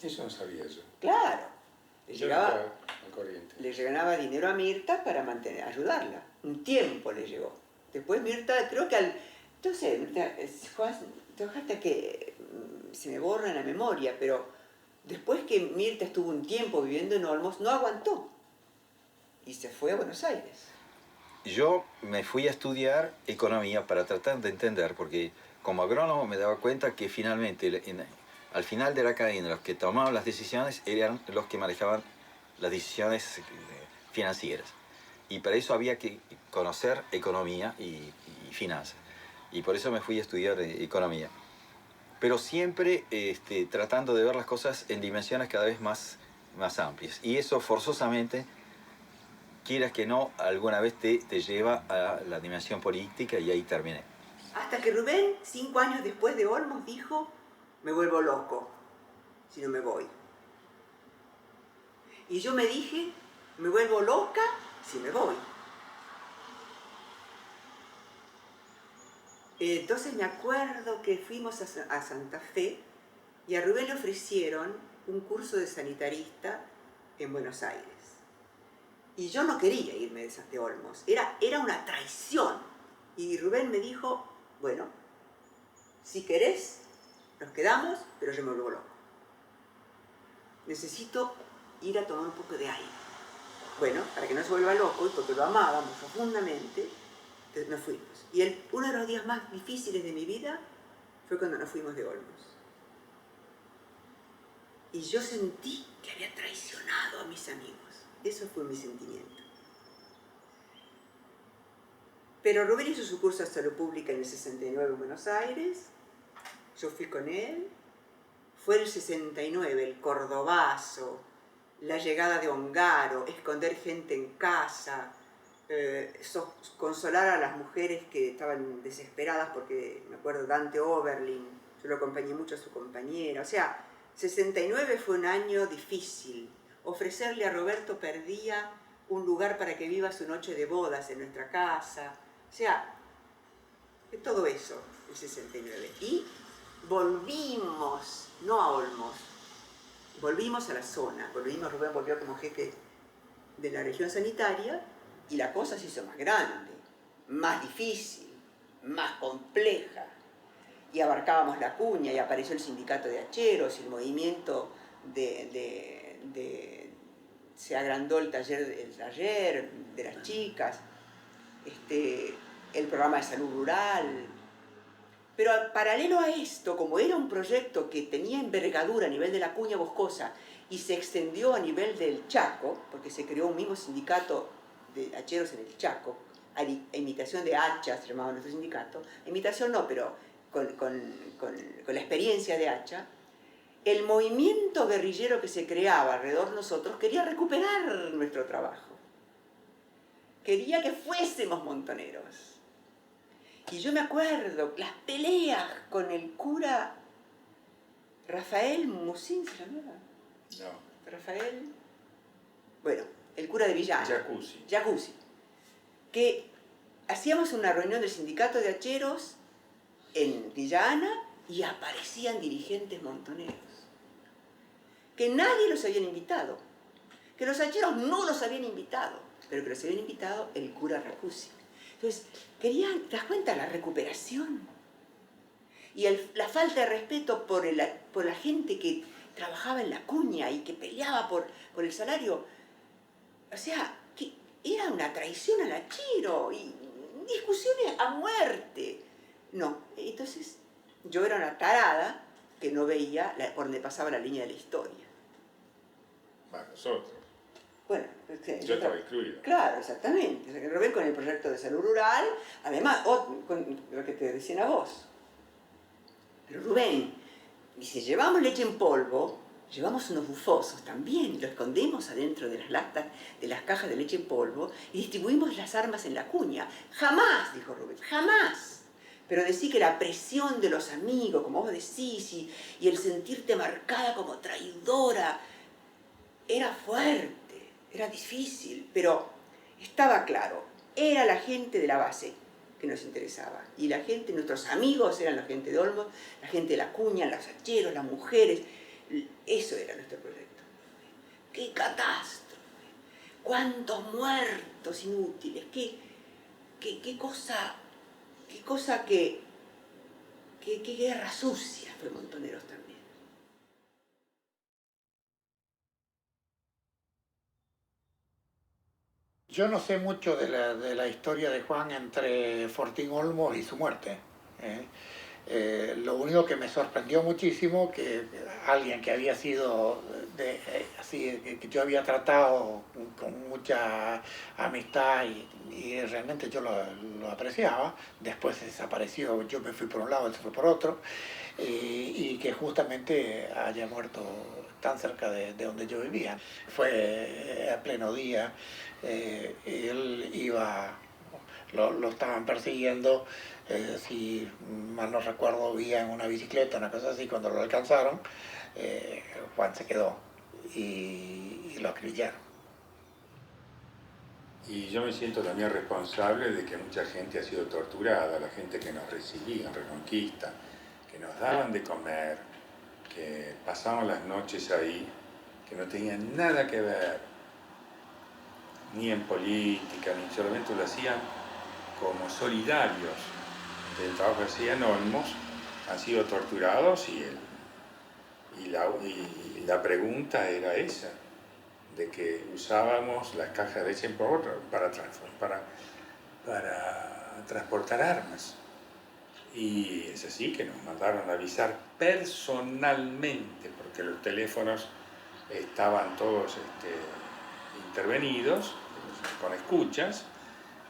Eso no sabía yo. Claro. Yo no estaba al corriente. Le llegaba dinero a Mirta para ayudarla. Un tiempo le llegó. Después Mirta, creo que no sé, Mirta, hasta que se me borra en la memoria, pero después que Mirta estuvo un tiempo viviendo en Olmos, no aguantó. Y se fue a Buenos Aires. Yo me fui a estudiar economía para tratar de entender, porque como agrónomo me daba cuenta que finalmente, al final de la cadena, los que tomaban las decisiones eran los que manejaban las decisiones financieras. Y para eso había que conocer economía y finanzas. Y por eso me fui a estudiar economía. Pero siempre tratando de ver las cosas en dimensiones cada vez más amplias. Y eso forzosamente, quieras que no, alguna vez te lleva a la dimensión política, y ahí terminé. Hasta que Rubén, 5 años después de Olmos, dijo: me vuelvo loco si no me voy. Y yo me dije: me vuelvo loca si me voy. Entonces me acuerdo que fuimos a Santa Fe y a Rubén le ofrecieron un curso de sanitarista en Buenos Aires. Y yo no quería irme de Olmos, era una traición. Y Rubén me dijo: bueno, si querés, nos quedamos, pero yo me vuelvo loco. Necesito ir a tomar un poco de aire. Bueno, para que no se vuelva loco, y porque lo amábamos profundamente, nos fuimos. Y uno de los días más difíciles de mi vida fue cuando nos fuimos de Olmos. Y yo sentí que había traicionado a mis amigos. Eso fue mi sentimiento. Pero Rubén hizo su curso de salud pública en el 69 en Buenos Aires. Yo fui con él. Fue el 69, el cordobazo, la llegada de Ongaro, esconder gente en casa, consolar a las mujeres que estaban desesperadas porque, me acuerdo, Dante Oberlin, yo lo acompañé mucho a su compañera. O sea, 69 fue un año difícil. Ofrecerle a Roberto Perdía un lugar para que viva su noche de bodas en nuestra casa. O sea, todo eso, el 69. Y volvimos, no a Olmos, volvimos a la zona. Rubén volvió como jefe de la región sanitaria y la cosa se hizo más grande, más difícil, más compleja. Y abarcábamos la cuña y apareció el sindicato de hacheros y el movimiento se agrandó el taller de las chicas, el programa de salud rural. Pero paralelo a esto, como era un proyecto que tenía envergadura a nivel de la cuña boscosa y se extendió a nivel del Chaco, porque se creó un mismo sindicato de hacheros en el Chaco, a imitación de Hacha, se llamaba nuestro sindicato, a imitación no, pero con la experiencia de Hacha, el movimiento guerrillero que se creaba alrededor de nosotros quería recuperar nuestro trabajo. Quería que fuésemos montoneros. Y yo me acuerdo las peleas con el cura Rafael Musín, ¿se llamaba? No. Rafael, bueno, el cura de Villana. Jacuzzi. Que hacíamos una reunión del sindicato de hacheros en Villana y aparecían dirigentes montoneros. Que nadie los habían invitado. Que los hacheros no los habían invitado, pero que los habían invitado el cura Jacuzzi. Entonces, ¿te das cuenta? La recuperación y la falta de respeto por la gente que trabajaba en la cuña y que peleaba por el salario. O sea, que era una traición al hachero y discusiones a muerte. No, entonces yo era una tarada que no veía por donde pasaba la línea de la historia. Para nosotros. Bueno, yo estaba excluido. Claro, exactamente. O sea, que Rubén con el proyecto de salud rural, además, con lo que te decían a vos. Pero Rubén, y si llevamos leche en polvo, llevamos unos bufosos también, lo escondemos adentro de las latas, de las cajas de leche en polvo, y distribuimos las armas en la cuña. Jamás, dijo Rubén, jamás. Pero decir que la presión de los amigos, como vos decís, y el sentirte marcada como traidora, era fuerte. Era difícil, pero estaba claro, era la gente de la base que nos interesaba. Y la gente, nuestros amigos eran la gente de Olmos, la gente de La Cuña, los hacheros, las mujeres. Eso era nuestro proyecto. ¡Qué catástrofe! ¡Cuántos muertos inútiles! ¡Qué cosa qué guerra sucia fue Montoneros también! Yo no sé mucho de la historia de Juan entre Fortín Olmos y su muerte. Lo único que me sorprendió muchísimo, que alguien que había sido así, que yo había tratado con mucha amistad y realmente yo lo apreciaba, después desapareció, yo me fui por un lado, él se fue por otro, y que justamente haya muerto tan cerca de donde yo vivía. Fue a pleno día, él iba, lo estaban persiguiendo, si mal no recuerdo, vía en una bicicleta, una cosa así. Cuando lo alcanzaron, Juan se quedó y lo acribillaron. Y yo me siento también responsable de que mucha gente ha sido torturada, la gente que nos recibía en Reconquista, que nos daban de comer, que pasaban las noches ahí, que no tenían nada que ver, ni en política, ni solamente lo hacían como solidarios del trabajo que hacían Olmos, han sido torturados y la pregunta era esa, de que usábamos las cajas de leche para transportar armas. Y es así que nos mandaron a avisar personalmente, porque los teléfonos estaban todos intervenidos, con escuchas,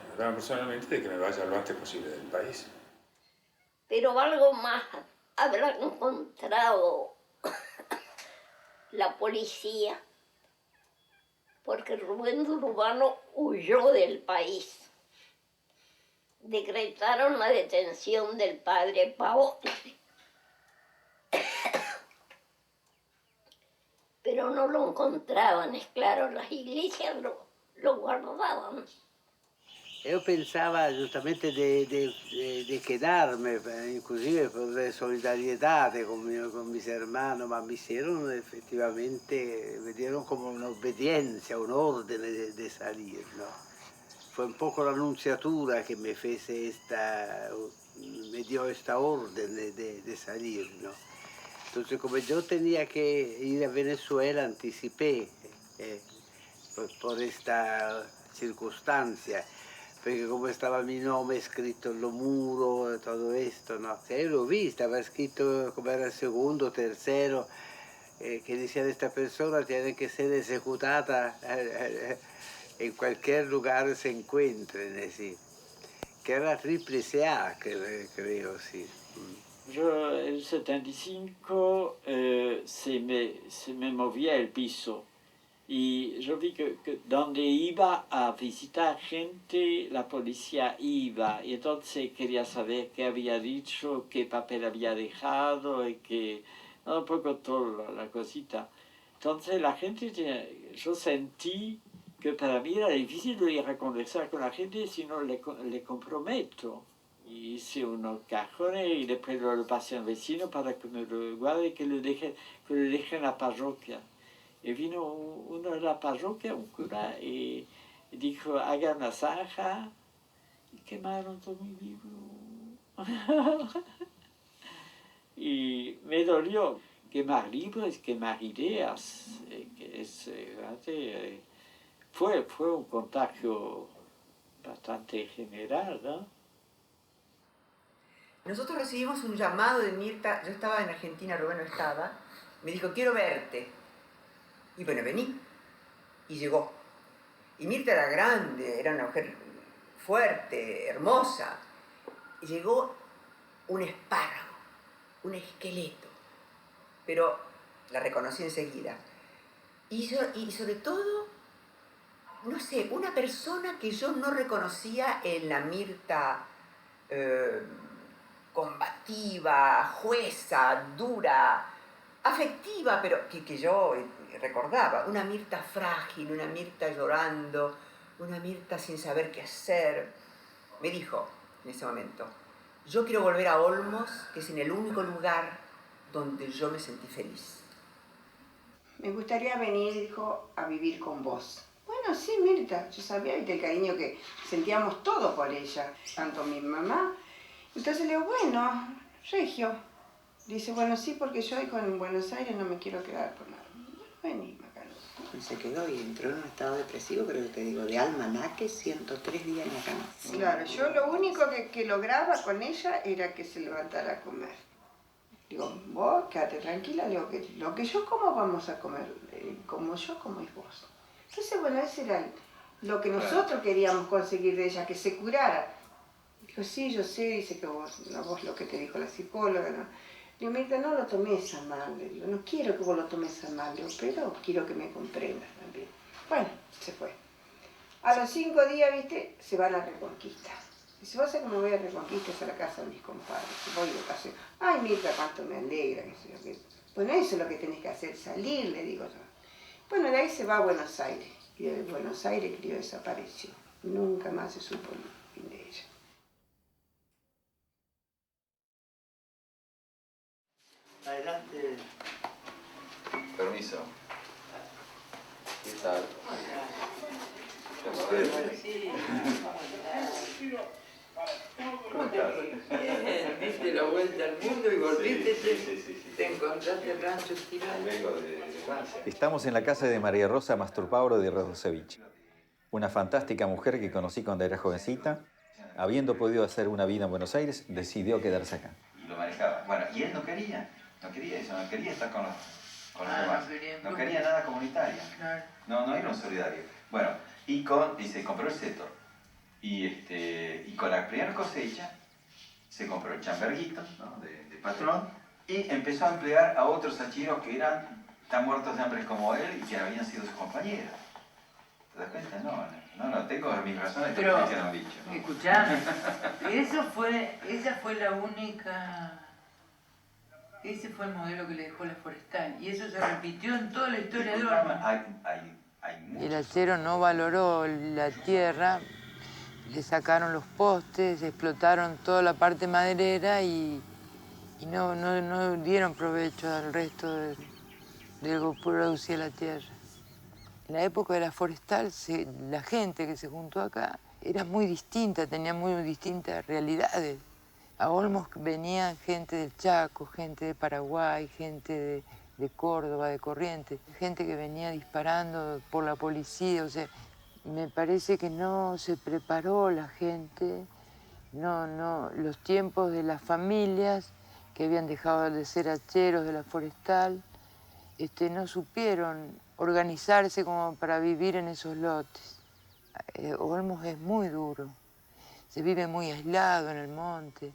me mandaron personalmente de que me vaya lo antes posible del país. Pero algo más habrá encontrado la policía, porque Rubén de Urbano huyó del país. Decretaron la detención del padre Pavón, pero no lo encontraban, es claro, las iglesias lo guardaban. Io pensavo giustamente di quedarme, inclusive per solidarietà con mis hermanos, ma mi hicieron effettivamente, me dieron como una obediencia, un orden de salir, ¿no? Fue un poco la Nunciatura que me dio esta orden de salir, ¿no? Entonces, como yo tenía que ir a Venezuela, anticipé por esta circunstancia, perché come stava mi nome scritto en lo muro e tutto questo, no? Io l'ho vista, aveva scritto come era il secondo, tercero, che diceva questa persona tiene che essere esecutata in qualche lugar se encuentren, sì. Che era Tríplice A, creo, sì. Yo, en el 75 se me movía el piso y yo vi que donde iba a visitar gente, la policía iba y entonces quería saber qué había dicho, qué papel había dejado y que, un poco toda la cosita. Entonces la gente, yo sentí que para mí era difícil de ir a conversar con la gente si no le comprometo. Y hice unos cajones y después lo pasé al vecino para que me lo guarde y que lo deje en la parroquia. Y vino uno de la parroquia, un cura, y dijo, haga una zanja, y quemaron todo mi libro. Y me dolió quemar libros, quemar ideas, que fue un contagio bastante general, ¿no? Nosotros recibimos un llamado de Mirta, yo estaba en Argentina, Rubén no estaba, me dijo, quiero verte. Y bueno, vení. Y llegó. Y Mirta era grande, era una mujer fuerte, hermosa. Y llegó un espárrago, un esqueleto. Pero la reconocí enseguida. Y sobre todo, no sé, una persona que yo no reconocía en la Mirta combativa, jueza, dura, afectiva, pero que yo recordaba. Una Mirta frágil, una Mirta llorando, una Mirta sin saber qué hacer. Me dijo, en ese momento. Yo quiero volver a Olmos, que es en el único lugar donde yo me sentí feliz. Me gustaría venir, dijo, a vivir con vos. Bueno, sí, Mirta, yo sabía el cariño que sentíamos todos por ella, tanto mi mamá. Entonces le digo, bueno, Regio. Dice, bueno, sí, porque yo en Buenos Aires no me quiero quedar por nada. Bueno, vení, Macarena. Y se quedó y entró en un estado depresivo, pero te digo, de almanaque, 103 días en la cama. Claro, yo lo único que lograba con ella era que se levantara a comer. Digo, vos quédate tranquila, digo, que lo que yo como vamos a comer, como yo como es vos. Entonces, bueno, ese era lo que nosotros queríamos conseguir de ella, que se curara. Dijo, sí, yo sé, dice que vos lo que te dijo la psicóloga, ¿no? Digo, Mirta, no lo tomes a mal, le digo, no quiero que vos lo tomes a mal, digo, pero quiero que me comprendas también. Bueno, se fue. A los 5 días, viste, se va a la Reconquista. Dice, vos sabés que me voy a Reconquista, es a la casa de mis compadres. Voy de paseo. Ay, Mirta, cuánto me alegra, que sé yo qué. Bueno, eso es lo que tenés que hacer, salir, le digo yo. Bueno, de ahí se va a Buenos Aires. Y de Buenos Aires, creo, desapareció. Nunca más se supo el fin de ella. Adelante. Permiso. ¿Qué tal? ¿Cómo estás? Bien, diste la vuelta al mundo y volviste, te encontraste el rancho tirado. Vengo de Francia. Estamos en la casa de María Rosa Mastropauro de Radosevich, una fantástica mujer que conocí cuando era jovencita. Habiendo podido hacer una vida en Buenos Aires, decidió quedarse acá. Y lo manejaba. Bueno, y él no quería eso, no quería estar con los demás. No quería nada comunitario. Claro. No era un solidario. Bueno, y se compró el setor. Y con la primera cosecha se compró el chamberguito, ¿no? de patrón, y empezó a emplear a otros hachiros que eran tan muertos de hambre como él y que habían sido sus compañeros. ¿Te das cuenta? No, tengo mis razones que me han dicho. ¿No? Escuchame, esa fue la única... Ese fue el modelo que le dejó la Forestal y eso se repitió en toda la historia de Olmos. El hachero no valoró la tierra, le sacaron los postes, explotaron toda la parte maderera y no dieron provecho al resto de lo que producía la tierra. En la época de la Forestal, la gente que se juntó acá era muy distinta, tenía muy distintas realidades. A Olmos venían gente del Chaco, gente de Paraguay, gente de Córdoba, de Corrientes, gente que venía disparando por la policía, o sea, me parece que no se preparó la gente, los tiempos de las familias que habían dejado de ser hacheros de la Forestal, no supieron organizarse como para vivir en esos lotes. Olmos es muy duro, se vive muy aislado en el monte.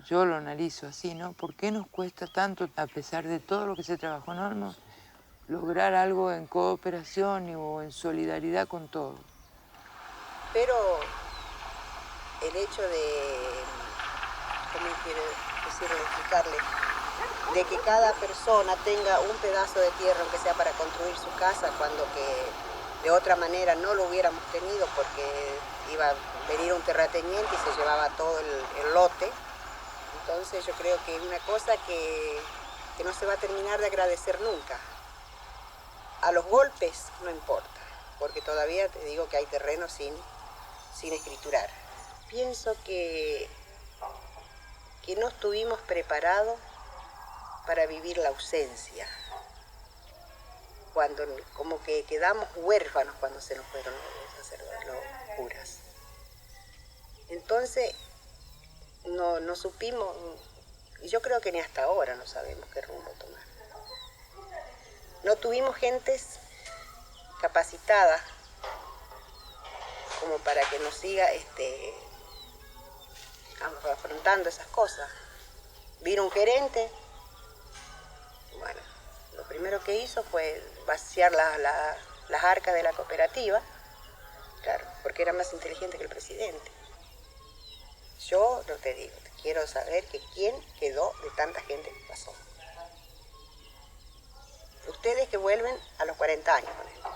Yo lo analizo así, ¿no? ¿Por qué nos cuesta tanto, a pesar de todo lo que se trabajó en Olmos, lograr algo en cooperación o en solidaridad con todos? Pero el hecho de, ¿cómo quiero decirlo, explicarle? De que cada persona tenga un pedazo de tierra, aunque sea para construir su casa, cuando que de otra manera no lo hubiéramos tenido porque iba a venir un terrateniente y se llevaba todo el lote. Entonces yo creo que es una cosa que no se va a terminar de agradecer nunca. A los golpes no importa, porque todavía te digo que hay terrenos sin escriturar. Pienso que no estuvimos preparados para vivir la ausencia, cuando como que quedamos huérfanos cuando se nos fueron los sacerdotes, los curas. Entonces no supimos, y yo creo que ni hasta ahora no sabemos qué rumbo tomar. No tuvimos gentes capacitadas como para que nos siga afrontando esas cosas. Vino un gerente, bueno, lo primero que hizo fue vaciar las arcas de la cooperativa, claro, porque era más inteligente que el presidente. Yo no te digo, quiero saber que quién quedó de tanta gente que pasó. Ustedes que vuelven a los 40 años con esto.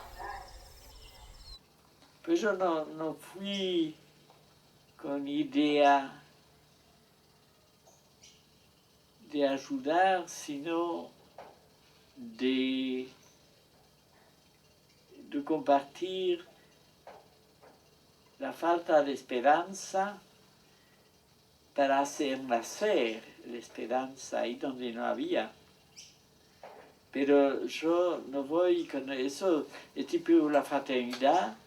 Pero yo no fui con idea de ayudar, sino de compartir la falta de esperanza para hacer nacer la esperanza ahí donde no había. Pero yo no voy con eso, es tipo la fraternidad,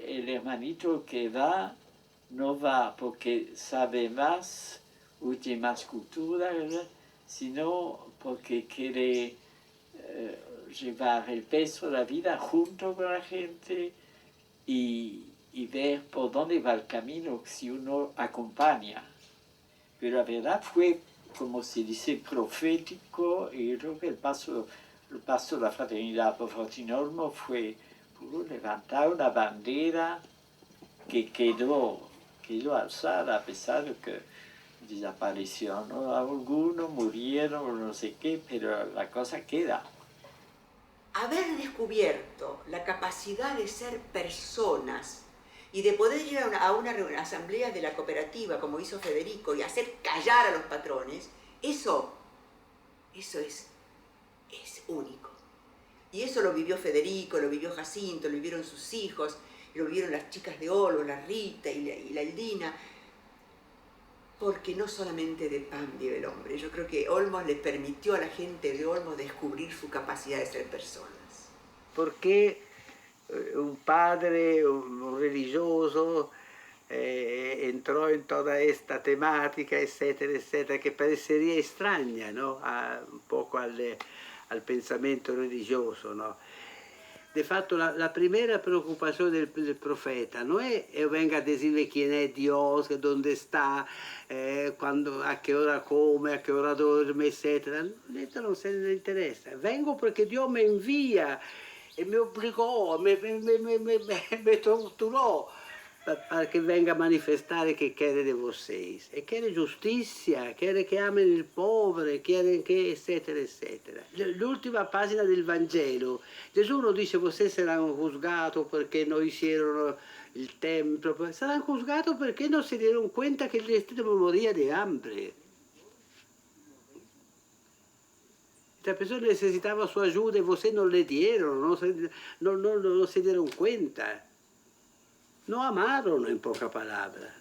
el hermanito que va, no va porque sabe más o tiene más cultura, ¿verdad? Sino porque quiere llevar el peso de la vida junto con la gente y ver por dónde va el camino si uno acompaña. Pero la verdad fue, como se dice, profético, y yo creo que el paso de la fraternidad por Fortinomo fue levantar una bandera que quedó alzada, a pesar de que desapareció, ¿no? Algunos murieron, no sé qué, pero la cosa queda. Haber descubierto la capacidad de ser personas y de poder ir a una asamblea de la cooperativa, como hizo Federico, y hacer callar a los patrones, eso es único. Y eso lo vivió Federico, lo vivió Jacinto, lo vivieron sus hijos, lo vivieron las chicas de Olmos, la Rita y la Eldina, porque no solamente de pan vive el hombre. Yo creo que Olmos le permitió a la gente de Olmos descubrir su capacidad de ser personas. Porque un padre, un religioso, entró en toda esta temática, etcétera, etcétera, que parecería extraña, ¿no? Un poco al pensamiento religioso, ¿no? De fatto la primera preoccupazione del profeta non è venga a dirle chi è Dio, dove sta, a che ora come, a che ora dorme, eccetera. Esto non se ne interessa. Vengo perché Dio mi invia e mi obbligò, mi torturò para que venga a manifestare che quiere de vocês. E quiere giustizia, quiere che amen il povero, quiere che eccetera, eccetera. L'ultima pagina del Vangelo, Gesù non dice vocês saranno juzgados perché non hicieron il templo, saranno juzgados perché non si dieron cuenta che il destino moría de hambre. Esta persona necesitava sua ayuda e vocês non le dieron, non se dieron cuenta. No amaron, en pocas palabras.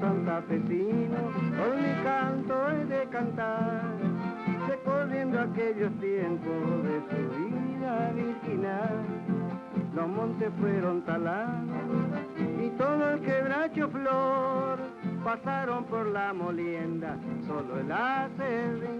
Santafesino, con mi canto he de cantar, recorriendo aquellos tiempos de su vida virginal. Los montes fueron talados y todo el quebracho flor, pasaron por la molienda, solo el acerrín